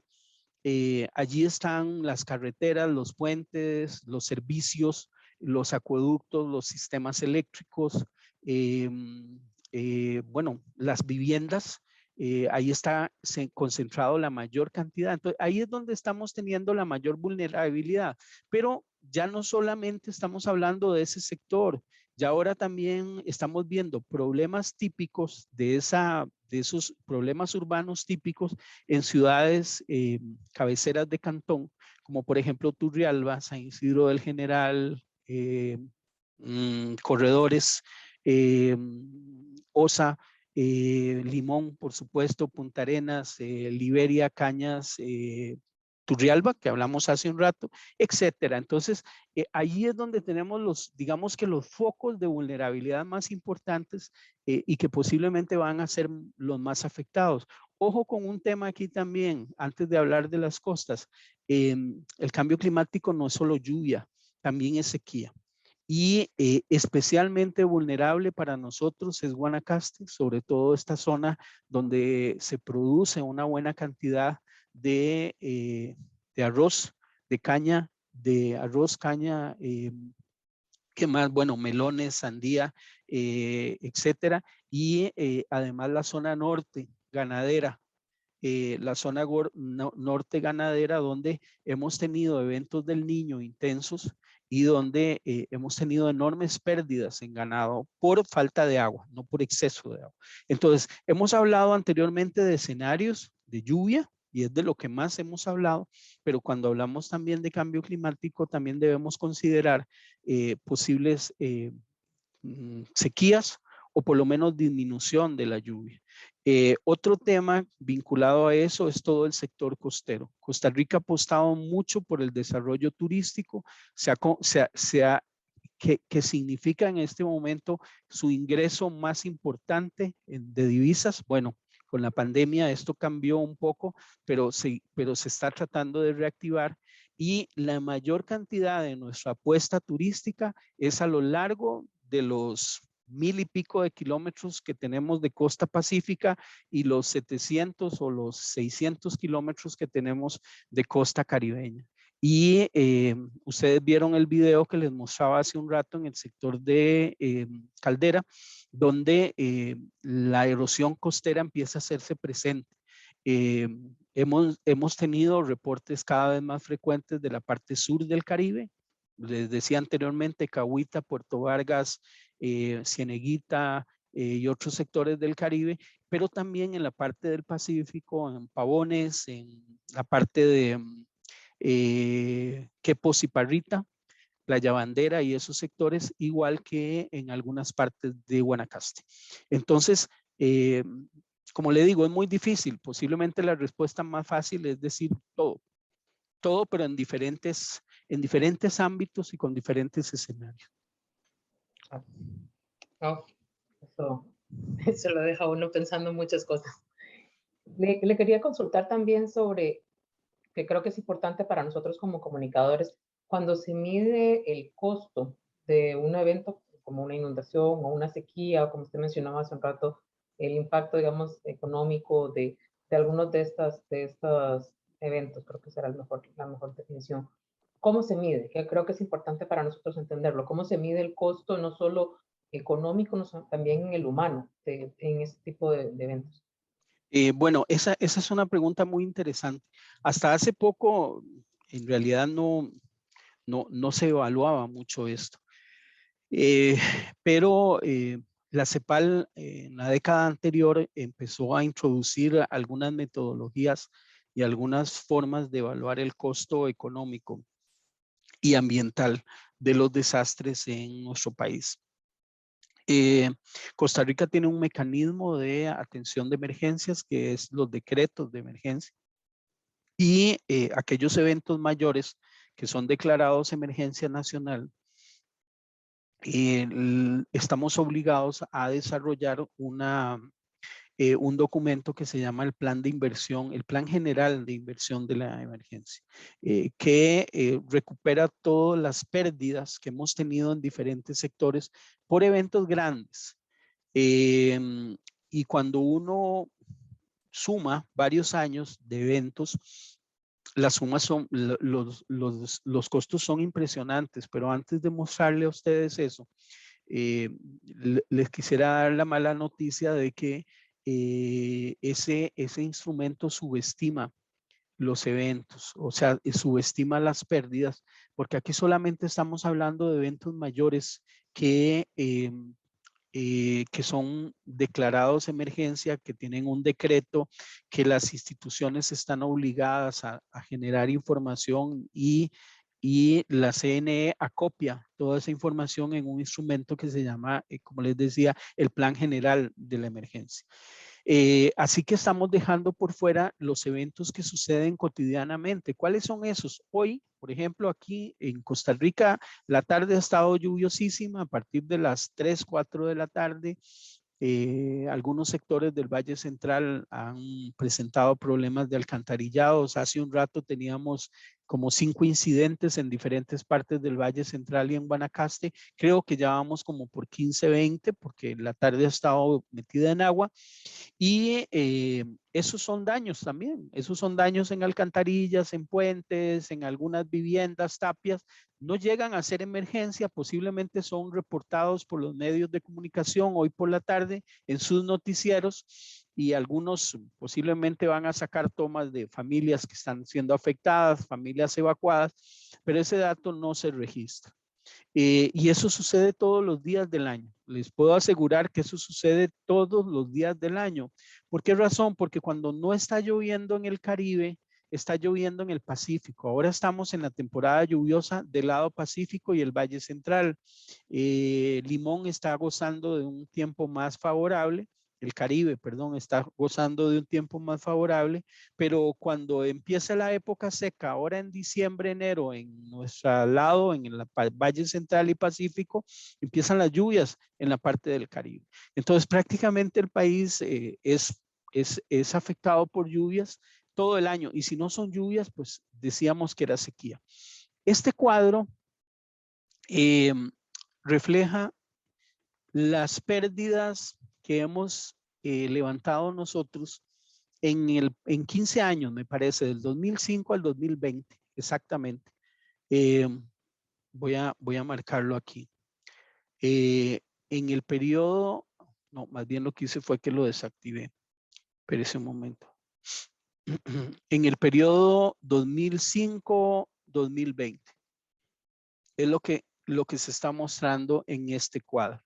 Speaker 2: Allí están las carreteras, los puentes, los servicios, los acueductos, los sistemas eléctricos, bueno, las viviendas. Ahí está concentrado la mayor cantidad. Entonces, ahí es donde estamos teniendo la mayor vulnerabilidad. Pero ya no solamente estamos hablando de ese sector, ya ahora también estamos viendo problemas típicos de esos problemas urbanos típicos en ciudades cabeceras de cantón, como por ejemplo Turrialba, San Isidro del General, Corredores, Osa, Limón, por supuesto, Punta Arenas, Liberia, Cañas, Turrialba, que hablamos hace un rato, etcétera. Entonces, ahí es donde tenemos digamos que los focos de vulnerabilidad más importantes, y que posiblemente van a ser los más afectados. Ojo con un tema aquí también, antes de hablar de las costas. El cambio climático no es solo lluvia, también es sequía. Y especialmente vulnerable para nosotros es Guanacaste, sobre todo esta zona donde se produce una buena cantidad de arroz, de caña, de arroz, caña, ¿qué más? Bueno, melones, sandía, etcétera. Y además la zona norte, ganadera, la zona norte ganadera, donde hemos tenido eventos del Niño intensos y donde hemos tenido enormes pérdidas en ganado por falta de agua, no por exceso de agua. Entonces, hemos hablado anteriormente de escenarios de lluvia, y es de lo que más hemos hablado, pero cuando hablamos también de cambio climático, también debemos considerar posibles sequías, o por lo menos disminución de la lluvia. Otro tema vinculado a eso es todo el sector costero. Costa Rica ha apostado mucho por el desarrollo turístico, que significa en este momento su ingreso más importante de divisas. Bueno, con la pandemia esto cambió un poco, pero se está tratando de reactivar, y la mayor cantidad de nuestra apuesta turística es a lo largo de los 1000 y pico de kilómetros que tenemos de costa pacífica, y los 700 o los 600 kilómetros que tenemos de costa caribeña. Y ustedes vieron el video que les mostraba hace un rato en el sector de Caldera, donde la erosión costera empieza a hacerse presente. Hemos tenido reportes cada vez más frecuentes de la parte sur del Caribe. Les decía anteriormente, Cahuita, Puerto Vargas, Cieneguita y otros sectores del Caribe, pero también en la parte del Pacífico, en Pavones, en la parte de Quepos y Parrita, Playa Bandera y esos sectores, igual que en algunas partes de Guanacaste. Entonces, como le digo, es muy difícil. Posiblemente la respuesta más fácil es decir todo, pero en diferentes ámbitos y con diferentes escenarios.
Speaker 1: Oh, eso lo deja uno pensando en muchas cosas. Le quería consultar también sobre, que creo que es importante para nosotros como comunicadores, cuando se mide el costo de un evento como una inundación o una sequía, o como usted mencionaba hace un rato, el impacto, digamos, económico de algunos de estos eventos, creo que será la mejor definición. ¿Cómo se mide? Que creo que es importante para nosotros entenderlo. ¿Cómo se mide el costo, no solo económico, también en el humano, en este tipo de eventos?
Speaker 2: Bueno, esa es una pregunta muy interesante. Hasta hace poco, en realidad no se evaluaba mucho esto. Pero la CEPAL en la década anterior empezó a introducir algunas metodologías y algunas formas de evaluar el costo económico y ambiental de los desastres en nuestro país. Costa Rica tiene un mecanismo de atención de emergencias que es los decretos de emergencia y aquellos eventos mayores que son declarados emergencia nacional. Estamos obligados a desarrollar un documento que se llama el plan de inversión, el plan general de inversión de la emergencia, que recupera todas las pérdidas que hemos tenido en diferentes sectores por eventos grandes. Y cuando uno suma varios años de eventos, las sumas son, los costos son impresionantes, pero antes de mostrarle a ustedes eso, les quisiera dar la mala noticia de que ese instrumento subestima los eventos, o sea, subestima las pérdidas, porque aquí solamente estamos hablando de eventos mayores que son declarados emergencia, que tienen un decreto, que las instituciones están obligadas a generar información y la CNE acopia toda esa información en un instrumento que se llama, como les decía, el Plan General de la Emergencia. Así que estamos dejando por fuera los eventos que suceden cotidianamente. ¿Cuáles son esos? Hoy, por ejemplo, aquí en Costa Rica, la tarde ha estado lluviosísima a partir de las 3, 4 de la tarde. Algunos sectores del Valle Central han presentado problemas de alcantarillados. Hace un rato teníamos como 5 incidentes en diferentes partes del Valle Central y en Guanacaste. Creo que ya vamos como por 15, 20 porque la tarde ha estado metida en agua. Y esos son daños también. Esos son daños en alcantarillas, en puentes, en algunas viviendas, tapias. No llegan a ser emergencia, posiblemente son reportados por los medios de comunicación hoy por la tarde en sus noticieros y algunos posiblemente van a sacar tomas de familias que están siendo afectadas, familias evacuadas, pero ese dato no se registra. Y eso sucede todos los días del año. Les puedo asegurar que eso sucede todos los días del año. ¿Por qué razón? Porque cuando no está lloviendo en el Caribe, está lloviendo en el Pacífico. Ahora estamos en la temporada lluviosa del lado Pacífico y el Valle Central. Limón está gozando de un tiempo más favorable. El Caribe, perdón, está gozando de un tiempo más favorable, pero cuando empieza la época seca, ahora en diciembre, enero, en nuestro lado, en el Valle Central y Pacífico, empiezan las lluvias en la parte del Caribe. Entonces, prácticamente el país es afectado por lluvias todo el año, y si no son lluvias, pues decíamos que era sequía. Este cuadro refleja las pérdidas que hemos levantado nosotros en 15 años, me parece, del 2005 al 2020, exactamente. Voy a marcarlo aquí. En el periodo, no, más bien lo que hice fue que lo desactivé. Espérese un momento. En el periodo 2005-2020 es lo que se está mostrando en este cuadro.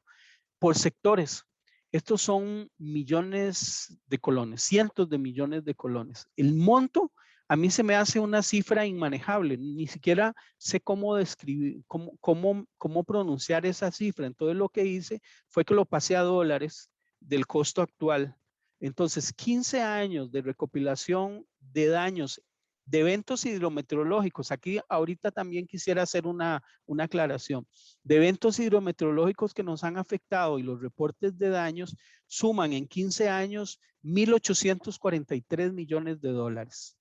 Speaker 2: por sectores. Estos son millones de colones, cientos de millones de colones. El monto a mí se me hace una cifra inmanejable, ni siquiera sé cómo describir, cómo pronunciar esa cifra. Entonces lo que hice fue que lo pasé a dólares del costo actual. Entonces 15 años de recopilación de daños de eventos hidrometeorológicos. Aquí ahorita también quisiera hacer una aclaración. De eventos hidrometeorológicos que nos han afectado y los reportes de daños suman en 15 años 1.843 millones de dólares.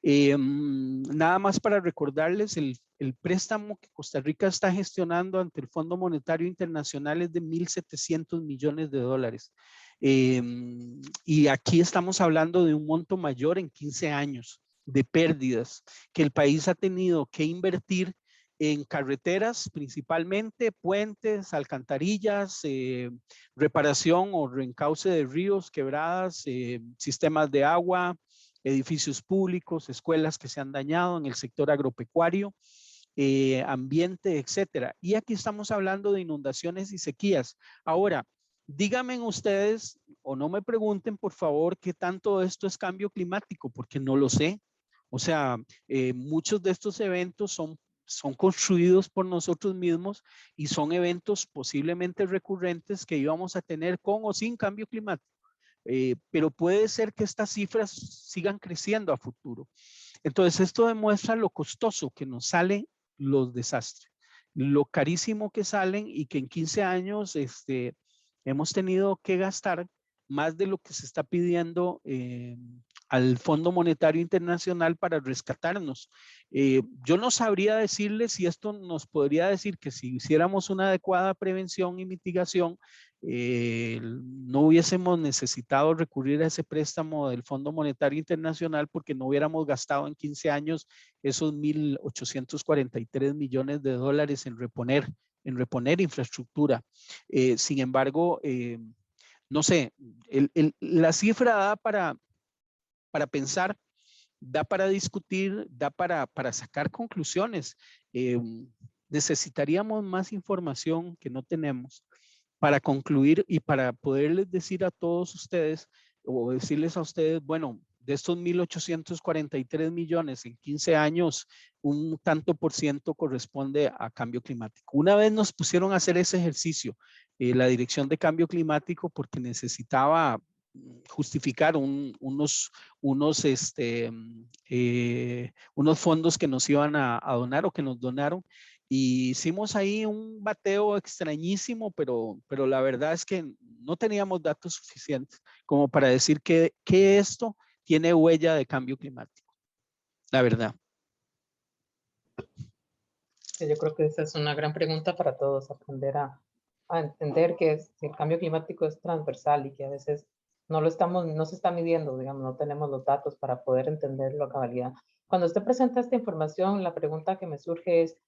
Speaker 2: Nada más para recordarles, el préstamo que Costa Rica está gestionando ante el Fondo Monetario Internacional es de 1.700 millones de dólares. Y aquí estamos hablando de un monto mayor en 15 años de pérdidas que el país ha tenido que invertir en carreteras, principalmente puentes, alcantarillas, reparación o reencauce de ríos, quebradas, sistemas de agua, edificios públicos, escuelas que se han dañado en el sector agropecuario, ambiente, etcétera. Y aquí estamos hablando de inundaciones y sequías. Ahora, díganme ustedes, o no me pregunten, por favor, qué tanto esto es cambio climático, porque no lo sé. O sea, muchos de estos eventos son construidos por nosotros mismos y son eventos posiblemente recurrentes que íbamos a tener con o sin cambio climático. Pero puede ser que estas cifras sigan creciendo a futuro. Entonces, esto demuestra lo costoso que nos salen los desastres, lo carísimo que salen y que en 15 años hemos tenido que gastar más de lo que se está pidiendo al Fondo Monetario Internacional para rescatarnos. Yo no sabría decirles si esto nos podría decir que si hiciéramos una adecuada prevención y mitigación, no hubiésemos necesitado recurrir a ese préstamo del Fondo Monetario Internacional porque no hubiéramos gastado en 15 años esos 1.843 millones de dólares en reponer infraestructura. Sin embargo, no sé, la cifra da para pensar, da para discutir, da para sacar conclusiones. Necesitaríamos más información que no tenemos para concluir y para poderles decir a todos ustedes o decirles a ustedes, bueno, de estos 1.843 millones en 15 años, un tanto por ciento corresponde a cambio climático. Una vez nos pusieron a hacer ese ejercicio, la Dirección de Cambio Climático, porque necesitaba justificar unos fondos que nos iban a donar o que nos donaron. Y hicimos ahí un bateo extrañísimo, pero la verdad es que no teníamos datos suficientes como para decir que esto tiene huella de cambio climático, la verdad.
Speaker 1: Yo creo que esa es una gran pregunta para todos, aprender a entender que el cambio climático es transversal y que a veces no se está midiendo, digamos, no tenemos los datos para poder entenderlo a cabalidad. Cuando usted presenta esta información, la pregunta que me surge es,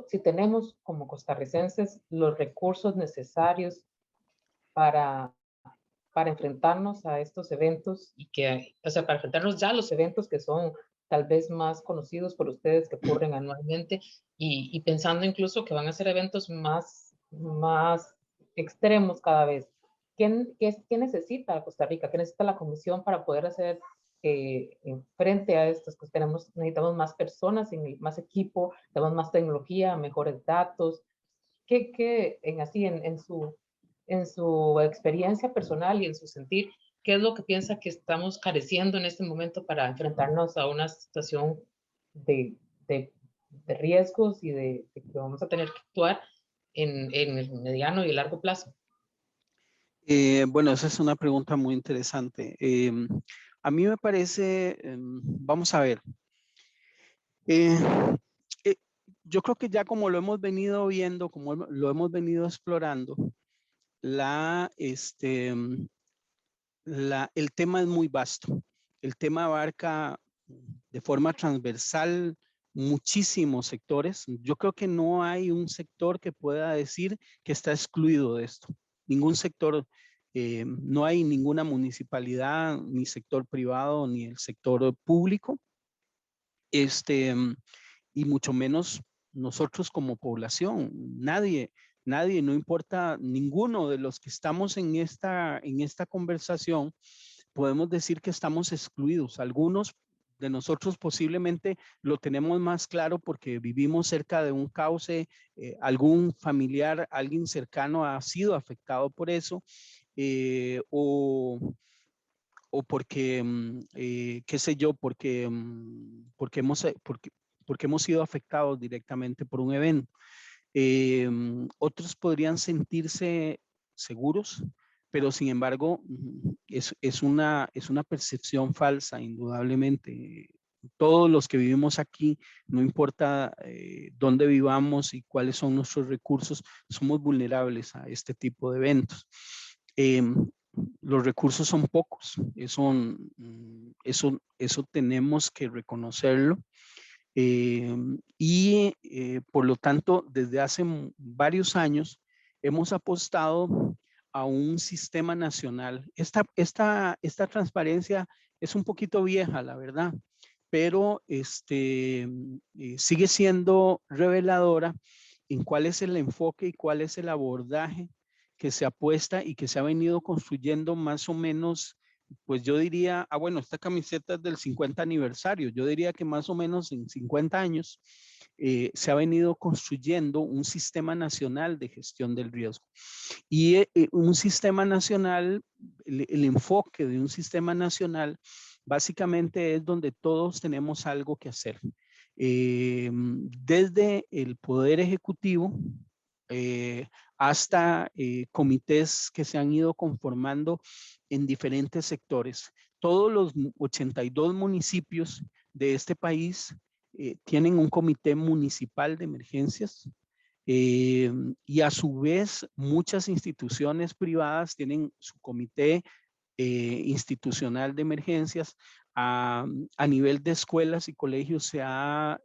Speaker 1: si tenemos como costarricenses los recursos necesarios para, enfrentarnos a estos eventos o sea, para enfrentarnos ya a los eventos que son tal vez más conocidos por ustedes, que ocurren anualmente, y pensando incluso que van a ser eventos más extremos cada vez. ¿Qué necesita Costa Rica? ¿Qué necesita la Comisión para poder hacer frente a estos? Pues necesitamos más personas, más equipo, necesitamos más tecnología, mejores datos. En su experiencia personal y en su sentir, ¿qué es lo que piensa que estamos careciendo en este momento para enfrentarnos a una situación de, de, de riesgos y de que vamos a tener que actuar en el mediano y largo plazo?
Speaker 2: Bueno, esa es una pregunta muy interesante. A mí me parece, vamos a ver, eh, eh, yo creo que ya como lo hemos venido viendo, como lo hemos venido explorando, el tema es muy vasto. El tema abarca de forma transversal muchísimos sectores. Yo creo que no hay un sector que pueda decir que está excluido de esto. Ningún sector, no hay ninguna municipalidad, ni sector privado, ni el sector público, y mucho menos nosotros como población. Nadie nadie, no importa ninguno de los que estamos en esta conversación, podemos decir que estamos excluidos. Algunos de nosotros posiblemente lo tenemos más claro porque vivimos cerca de un cauce, algún familiar, alguien cercano ha sido afectado por eso, o porque, qué sé yo, porque hemos sido afectados directamente por un evento. Otros podrían sentirse seguros, pero sin embargo es una percepción falsa, indudablemente. Todos los que vivimos aquí, no importa dónde vivamos y cuáles son nuestros recursos, somos vulnerables a este tipo de eventos. Los recursos son pocos, eso tenemos que reconocerlo. Por lo tanto, desde hace varios años hemos apostado a un sistema nacional. Esta transparencia es un poquito vieja, la verdad, pero sigue siendo reveladora en cuál es el enfoque y cuál es el abordaje que se apuesta y que se ha venido construyendo más o menos. Pues yo diría, bueno, esta camiseta es del 50 aniversario. Yo diría que más o menos en 50 años se ha venido construyendo un sistema nacional de gestión del riesgo. Y un sistema nacional, el enfoque de un sistema nacional, básicamente es donde todos tenemos algo que hacer. Desde el Poder Ejecutivo, hasta comités que se han ido conformando en diferentes sectores. Todos los 82 municipios de este país tienen un comité municipal de emergencias, y a su vez muchas instituciones privadas tienen su comité institucional de emergencias. A nivel de escuelas y colegios se han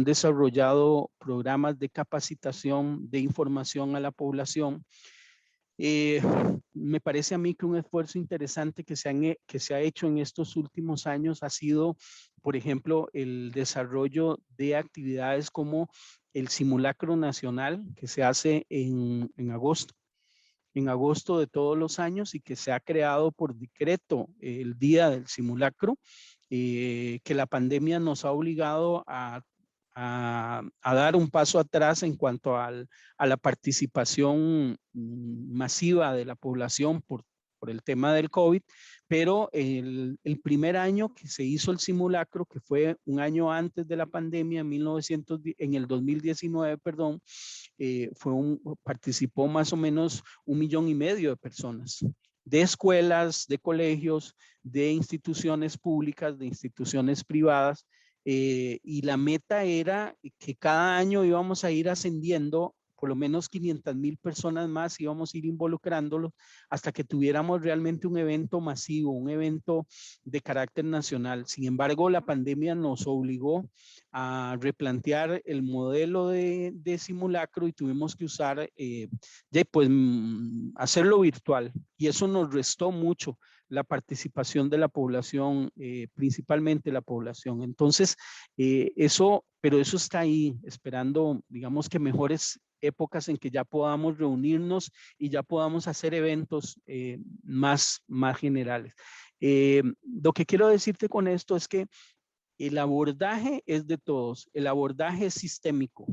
Speaker 2: desarrollado programas de capacitación, de información a la población. Me parece a mí que un esfuerzo interesante que se ha hecho en estos últimos años ha sido, por ejemplo, el desarrollo de actividades como el simulacro nacional que se hace en agosto de todos los años y que se ha creado por decreto el día del simulacro, que la pandemia nos ha obligado a dar un paso atrás en cuanto a la participación masiva de la población por el tema del COVID, pero el primer año que se hizo el simulacro, que fue un año antes de la pandemia, en el 2019, perdón, participó más o menos 1,5 millones de personas, de escuelas, de colegios, de instituciones públicas, de instituciones privadas, y la meta era que cada año íbamos a ir ascendiendo por lo menos 500,000 personas más, íbamos a ir involucrándolos hasta que tuviéramos realmente un evento masivo, un evento de carácter nacional. Sin embargo, la pandemia nos obligó a replantear el modelo de simulacro y tuvimos que usar, hacerlo virtual, y eso nos restó mucho la participación de la población, principalmente la población. Entonces, pero eso está ahí, esperando, digamos, que mejores épocas en que ya podamos reunirnos y ya podamos hacer eventos más generales. Lo que quiero decirte con esto es que el abordaje es de todos, el abordaje es sistémico,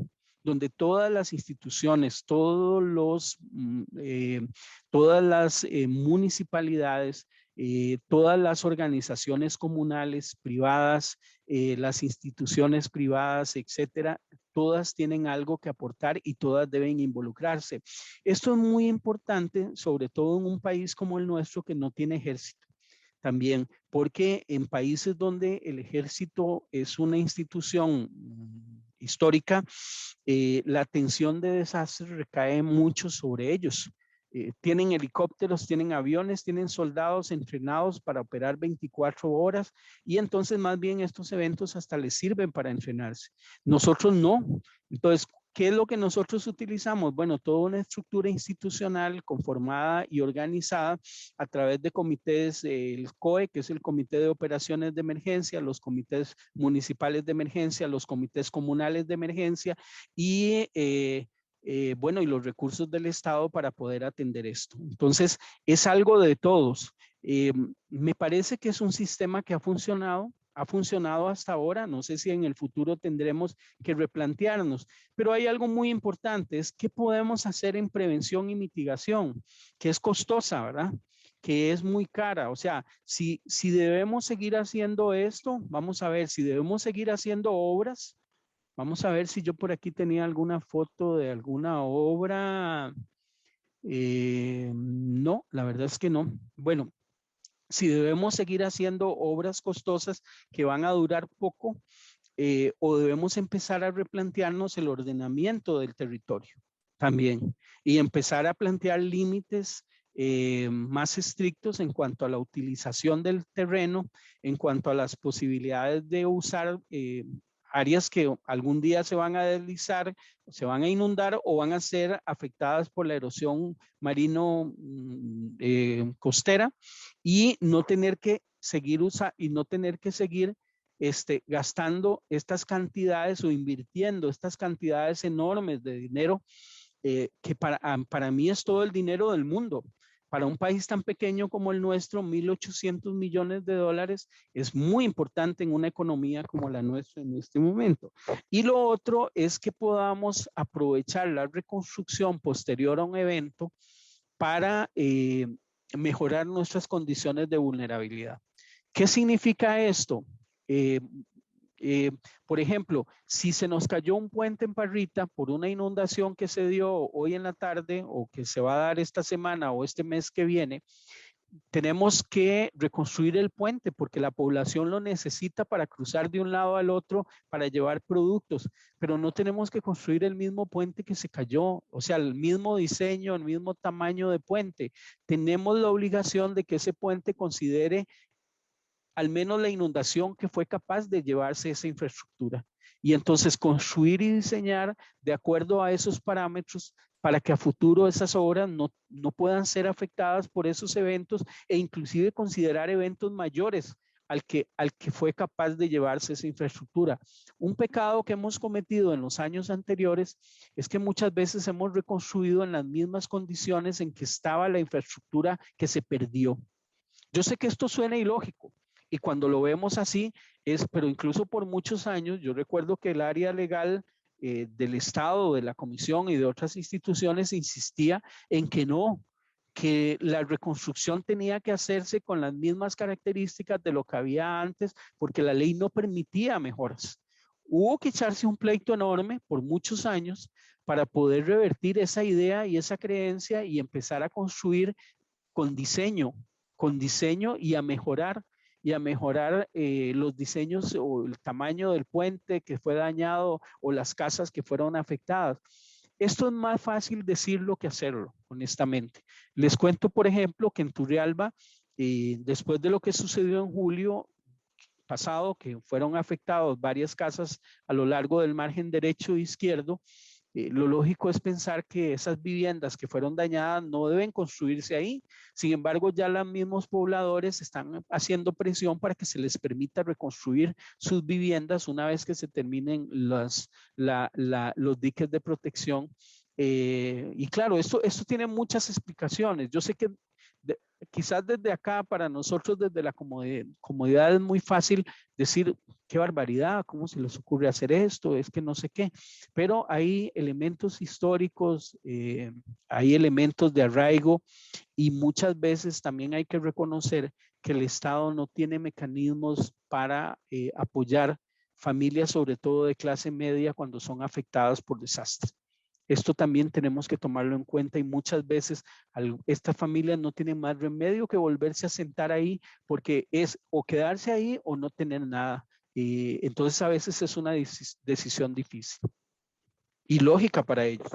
Speaker 2: donde todas las instituciones, todas las municipalidades, todas las organizaciones comunales, privadas, las instituciones privadas, etcétera, todas tienen algo que aportar y todas deben involucrarse. Esto es muy importante, sobre todo en un país como el nuestro que no tiene ejército. También, porque en países donde el ejército es una institución histórica, la atención de desastres recae mucho sobre ellos. Tienen helicópteros, tienen aviones, tienen soldados entrenados para operar 24 horas, y entonces más bien estos eventos hasta les sirven para entrenarse. Nosotros no. Entonces, ¿qué es lo que nosotros utilizamos? Bueno, toda una estructura institucional conformada y organizada a través de comités, el COE, que es el Comité de Operaciones de Emergencia, los comités municipales de emergencia, los comités comunales de emergencia, y bueno, y los recursos del Estado para poder atender esto. Entonces, es algo de todos. Me parece que es un sistema que ha funcionado hasta ahora. No sé si en el futuro tendremos que replantearnos, pero hay algo muy importante, es qué podemos hacer en prevención y mitigación, que es costosa, ¿verdad? Que es muy cara. O sea, si debemos seguir haciendo esto, vamos a ver, si debemos seguir haciendo obras, vamos a ver si yo por aquí tenía alguna foto de alguna obra. No, la verdad es que no. Bueno, si debemos seguir haciendo obras costosas que van a durar poco, o debemos empezar a replantearnos el ordenamiento del territorio también y empezar a plantear límites más estrictos en cuanto a la utilización del terreno, en cuanto a las posibilidades de usar áreas que algún día se van a deslizar, se van a inundar o van a ser afectadas por la erosión marino costera, y no tener que seguir gastando estas cantidades o invirtiendo estas cantidades enormes de dinero, que para mí es todo el dinero del mundo. Para un país tan pequeño como el nuestro, 1.800 millones de dólares es muy importante en una economía como la nuestra en este momento. Y lo otro es que podamos aprovechar la reconstrucción posterior a un evento para mejorar nuestras condiciones de vulnerabilidad. ¿Qué significa esto? Eh, por ejemplo, si se nos cayó un puente en Parrita por una inundación que se dio hoy en la tarde o que se va a dar esta semana o este mes que viene, tenemos que reconstruir el puente porque la población lo necesita para cruzar de un lado al otro, para llevar productos, pero no tenemos que construir el mismo puente que se cayó, o sea, el mismo diseño, el mismo tamaño de puente. Tenemos la obligación de que ese puente considere al menos la inundación que fue capaz de llevarse esa infraestructura. Y entonces construir y diseñar de acuerdo a esos parámetros para que a futuro esas obras no puedan ser afectadas por esos eventos, e inclusive considerar eventos mayores al que fue capaz de llevarse esa infraestructura. Un pecado que hemos cometido en los años anteriores es que muchas veces hemos reconstruido en las mismas condiciones en que estaba la infraestructura que se perdió. Yo sé que esto suena ilógico, y cuando lo vemos así pero incluso por muchos años, yo recuerdo que el área legal del Estado, de la Comisión y de otras instituciones insistía en que no, que la reconstrucción tenía que hacerse con las mismas características de lo que había antes, porque la ley no permitía mejoras. Hubo que echarse un pleito enorme por muchos años para poder revertir esa idea y esa creencia y empezar a construir con diseño, y a mejorar los diseños o el tamaño del puente que fue dañado o las casas que fueron afectadas. Esto es más fácil decirlo que hacerlo, honestamente. Les cuento, por ejemplo, que en Turrialba, después de lo que sucedió en julio pasado, que fueron afectadas varias casas a lo largo del margen derecho e izquierdo, lo lógico es pensar que esas viviendas que fueron dañadas no deben construirse ahí. Sin embargo, ya los mismos pobladores están haciendo presión para que se les permita reconstruir sus viviendas una vez que se terminen los diques de protección. Y claro, esto tiene muchas explicaciones. Yo sé que de, quizás desde acá, para nosotros desde la comodidad es muy fácil decir, qué barbaridad, ¿cómo se les ocurre hacer esto? Es que no sé qué, pero hay elementos históricos, hay elementos de arraigo, y muchas veces también hay que reconocer que el Estado no tiene mecanismos para apoyar familias, sobre todo de clase media, cuando son afectadas por desastres. Esto también tenemos que tomarlo en cuenta, y muchas veces estas familias no tienen más remedio que volverse a sentar ahí, porque es o quedarse ahí o no tener nada. Entonces a veces es una decisión difícil y lógica para ellos.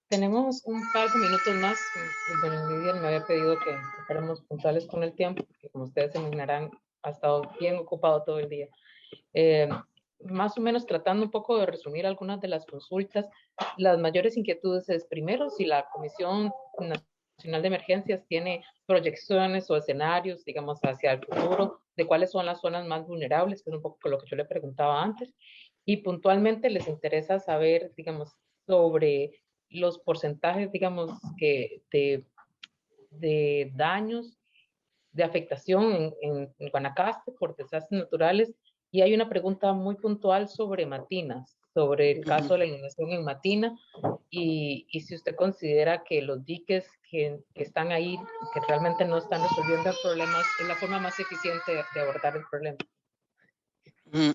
Speaker 1: Tenemos un par de minutos más. Bueno, Lidia me había pedido que fuéramos puntuales con el tiempo, porque como ustedes se imaginarán, ha estado bien ocupado todo el día. Más o menos tratando un poco de resumir algunas de las consultas, las mayores inquietudes es, primero, si la Comisión Nacional de Emergencias tiene proyecciones o escenarios, digamos, hacia el futuro, de cuáles son las zonas más vulnerables, que es un poco lo que yo le preguntaba antes. y puntualmente les interesa saber, digamos, sobre los porcentajes, digamos, de daños, de afectación en Guanacaste por desastres naturales. Y hay una pregunta muy puntual sobre Matinas, sobre el caso de la inundación en Matina, y si usted considera que los diques que están ahí, que realmente no están resolviendo el problema, es la forma más eficiente de abordar el problema.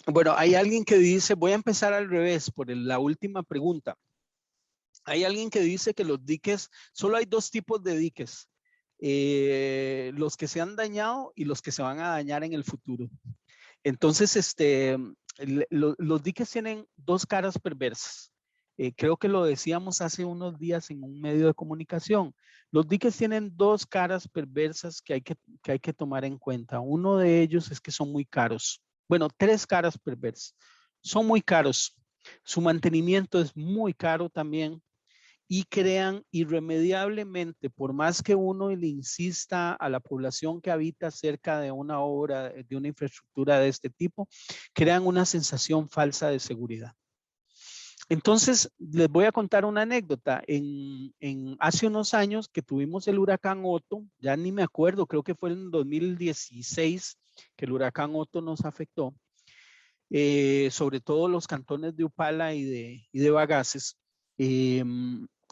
Speaker 2: Bueno, hay alguien que dice, voy a empezar al revés por la última pregunta. Hay alguien que dice que los diques, solo hay dos tipos de diques, los que se han dañado y los que se van a dañar en el futuro. Entonces, los diques tienen dos caras perversas. Creo que lo decíamos hace unos días en un medio de comunicación. Los diques tienen dos caras perversas que hay que tomar en cuenta. Uno de ellos es que son muy caros. Bueno, tres caras perversas. Son muy caros. Su mantenimiento es muy caro también y crean irremediablemente, por más que uno le insista a la población que habita cerca de una obra, de una infraestructura de este tipo, crean una sensación falsa de seguridad. Entonces, les voy a contar una anécdota. Hace unos años que tuvimos el huracán Otto, ya ni me acuerdo, creo que fue en 2016 que el huracán Otto nos afectó, sobre todo los cantones de Upala y de Bagaces.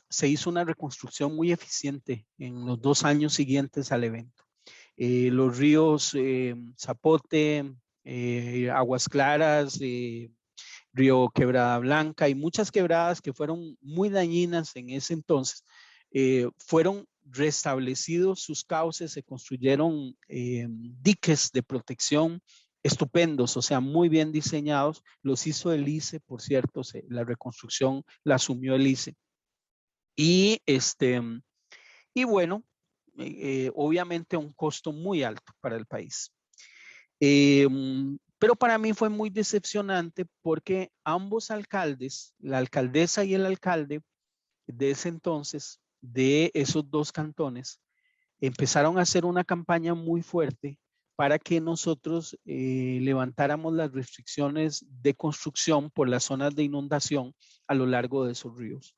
Speaker 2: Se hizo una reconstrucción muy eficiente en los 2 años siguientes al evento. Los ríos Zapote, Aguas Claras, Río Quebrada Blanca y muchas quebradas que fueron muy dañinas en ese entonces, fueron restablecidos sus cauces, se construyeron diques de protección estupendos, o sea, muy bien diseñados. Los hizo el ICE, por cierto, la reconstrucción la asumió el ICE. Y, bueno, obviamente un costo muy alto para el país. Pero para mí fue muy decepcionante porque ambos alcaldes, la alcaldesa y el alcalde de ese entonces, de esos dos cantones, empezaron a hacer una campaña muy fuerte para que nosotros levantáramos las restricciones de construcción por las zonas de inundación a lo largo de esos ríos.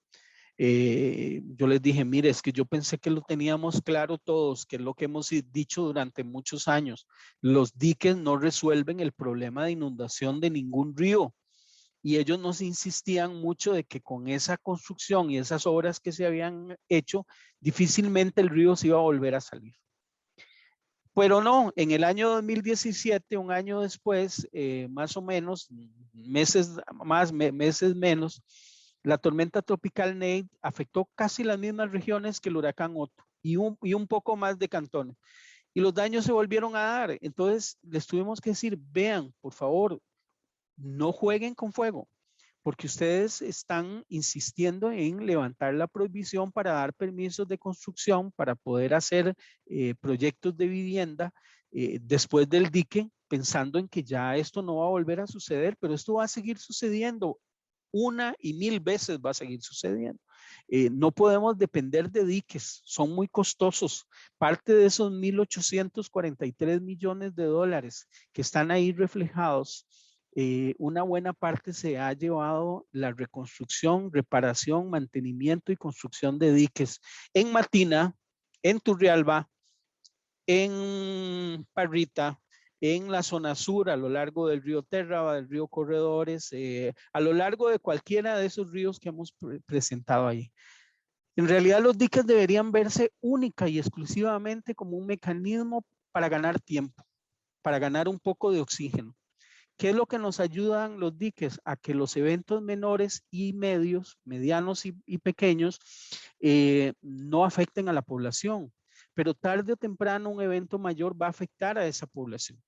Speaker 2: Yo les dije, mire, es que yo pensé que lo teníamos claro todos, que es lo que hemos dicho durante muchos años. Los diques no resuelven el problema de inundación de ningún río. Y ellos nos insistían mucho de que con esa construcción y esas obras que se habían hecho, difícilmente el río se iba a volver a salir. Pero no, en el año 2017, un año después, más o menos, meses más, meses menos, la tormenta tropical Nate afectó casi las mismas regiones que el huracán Otto y un poco más de cantones. Y los daños se volvieron a dar. Entonces, les tuvimos que decir, vean, por favor, no jueguen con fuego, porque ustedes están insistiendo en levantar la prohibición para dar permisos de construcción, para poder hacer proyectos de vivienda después del dique, pensando en que ya esto no va a volver a suceder, pero esto va a seguir sucediendo. Una y mil veces va a seguir sucediendo. No podemos depender de diques, son muy costosos. Parte de esos 1.843 millones de dólares que están ahí reflejados, una buena parte se ha llevado la reconstrucción, reparación, mantenimiento y construcción de diques en Matina, en Turrialba, en Parrita, en la zona sur, a lo largo del río Terraba, del río Corredores, a lo largo de cualquiera de esos ríos que hemos presentado ahí. En realidad los diques deberían verse única y exclusivamente como un mecanismo para ganar tiempo, para ganar un poco de oxígeno. ¿Qué es lo que nos ayudan los diques? A que los eventos menores y medianos y pequeños no afecten a la población, pero tarde o temprano un evento mayor va a afectar a esa población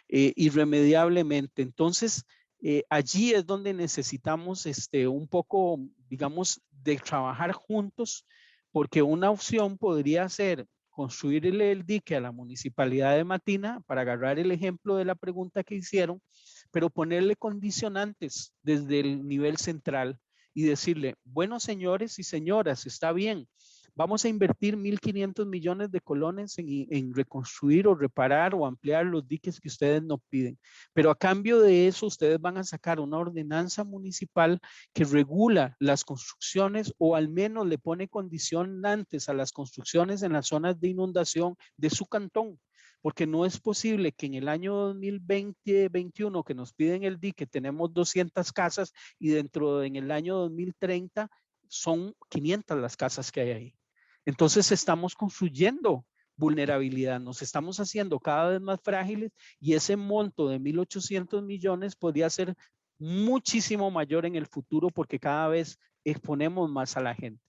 Speaker 2: irremediablemente. Entonces, allí es donde necesitamos un poco, digamos, de trabajar juntos, porque una opción podría ser construirle el dique a la municipalidad de Matina, para agarrar el ejemplo de la pregunta que hicieron, pero ponerle condicionantes desde el nivel central y decirle, bueno, señores y señoras, está bien, vamos a invertir 1.500 millones de colones en reconstruir o reparar o ampliar los diques que ustedes nos piden. Pero a cambio de eso, ustedes van a sacar una ordenanza municipal que regula las construcciones o al menos le pone condicionantes a las construcciones en las zonas de inundación de su cantón. Porque no es posible que en el año 2020-21 que nos piden el dique tenemos 200 casas y en el año 2030 son 500 las casas que hay ahí. Entonces estamos construyendo vulnerabilidad, nos estamos haciendo cada vez más frágiles y ese monto de 1.800 millones podría ser muchísimo mayor en el futuro porque cada vez exponemos más a la gente.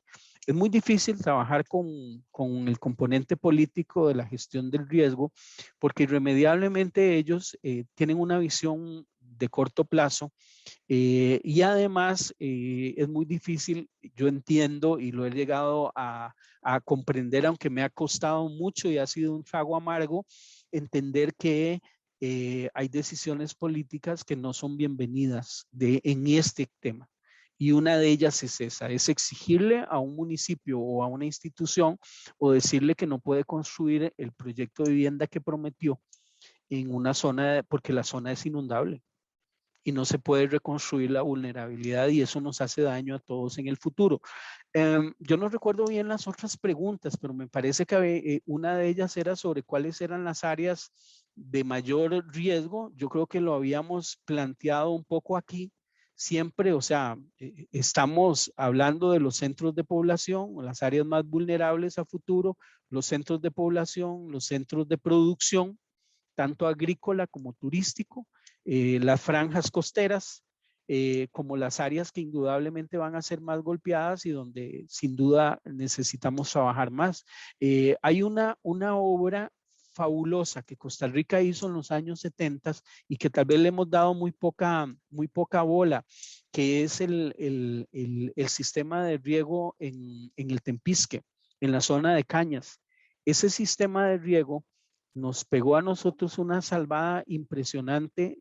Speaker 2: Es muy difícil trabajar con el componente político de la gestión del riesgo porque irremediablemente ellos tienen una visión de corto plazo y además es muy difícil, yo entiendo y lo he llegado a comprender, aunque me ha costado mucho y ha sido un trago amargo, entender que hay decisiones políticas que no son bienvenidas en este tema. Y una de ellas es esa, es exigirle a un municipio o a una institución o decirle que no puede construir el proyecto de vivienda que prometió en una zona, porque la zona es inundable y no se puede reconstruir la vulnerabilidad y eso nos hace daño a todos en el futuro. Yo no recuerdo bien las otras preguntas, pero me parece que una de ellas era sobre cuáles eran las áreas de mayor riesgo. Yo creo que lo habíamos planteado un poco aquí. Siempre, o sea, estamos hablando de los centros de población, las áreas más vulnerables a futuro, los centros de población, los centros de producción, tanto agrícola como turístico, las franjas costeras, como las áreas que indudablemente van a ser más golpeadas y donde sin duda necesitamos trabajar más. Hay una obra fabulosa que Costa Rica hizo en los años 70 y que tal vez le hemos dado muy poca bola, que es el sistema de riego en el Tempisque, en la zona de Cañas. Ese sistema de riego nos pegó a nosotros una salvada impresionante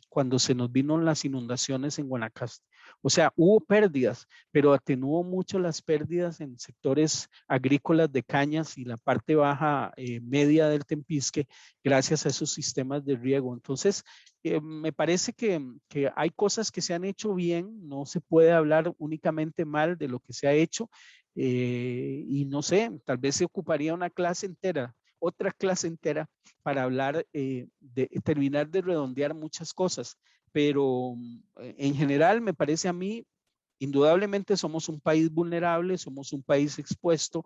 Speaker 2: cuando se nos vino las inundaciones en Guanacaste. O sea, hubo pérdidas, pero atenuó mucho las pérdidas en sectores agrícolas de Cañas y la parte baja media del Tempisque gracias a esos sistemas de riego. Entonces, me parece que hay cosas que se han hecho bien, no se puede hablar únicamente mal de lo que se ha hecho y no sé, tal vez se ocuparía una clase entera, otra clase entera para hablar, de terminar de redondear muchas cosas, pero en general me parece a mí, indudablemente somos un país vulnerable, somos un país expuesto,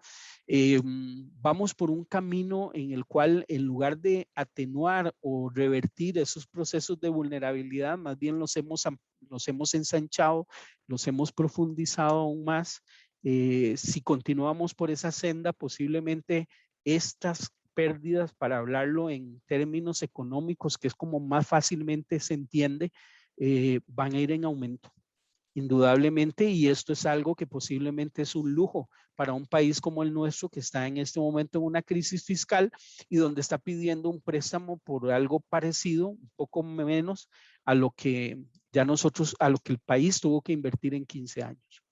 Speaker 2: vamos por un camino en el cual en lugar de atenuar o revertir esos procesos de vulnerabilidad, más bien los hemos ensanchado, los hemos profundizado aún más. Si continuamos por esa senda, posiblemente estas pérdidas, para hablarlo en términos económicos, que es como más fácilmente se entiende, van a ir en aumento, indudablemente, y esto es algo que posiblemente es un lujo para un país como el nuestro, que está en este momento en una crisis fiscal y donde está pidiendo un préstamo por algo parecido, un poco menos a lo que a lo que el país tuvo que invertir en 15 años.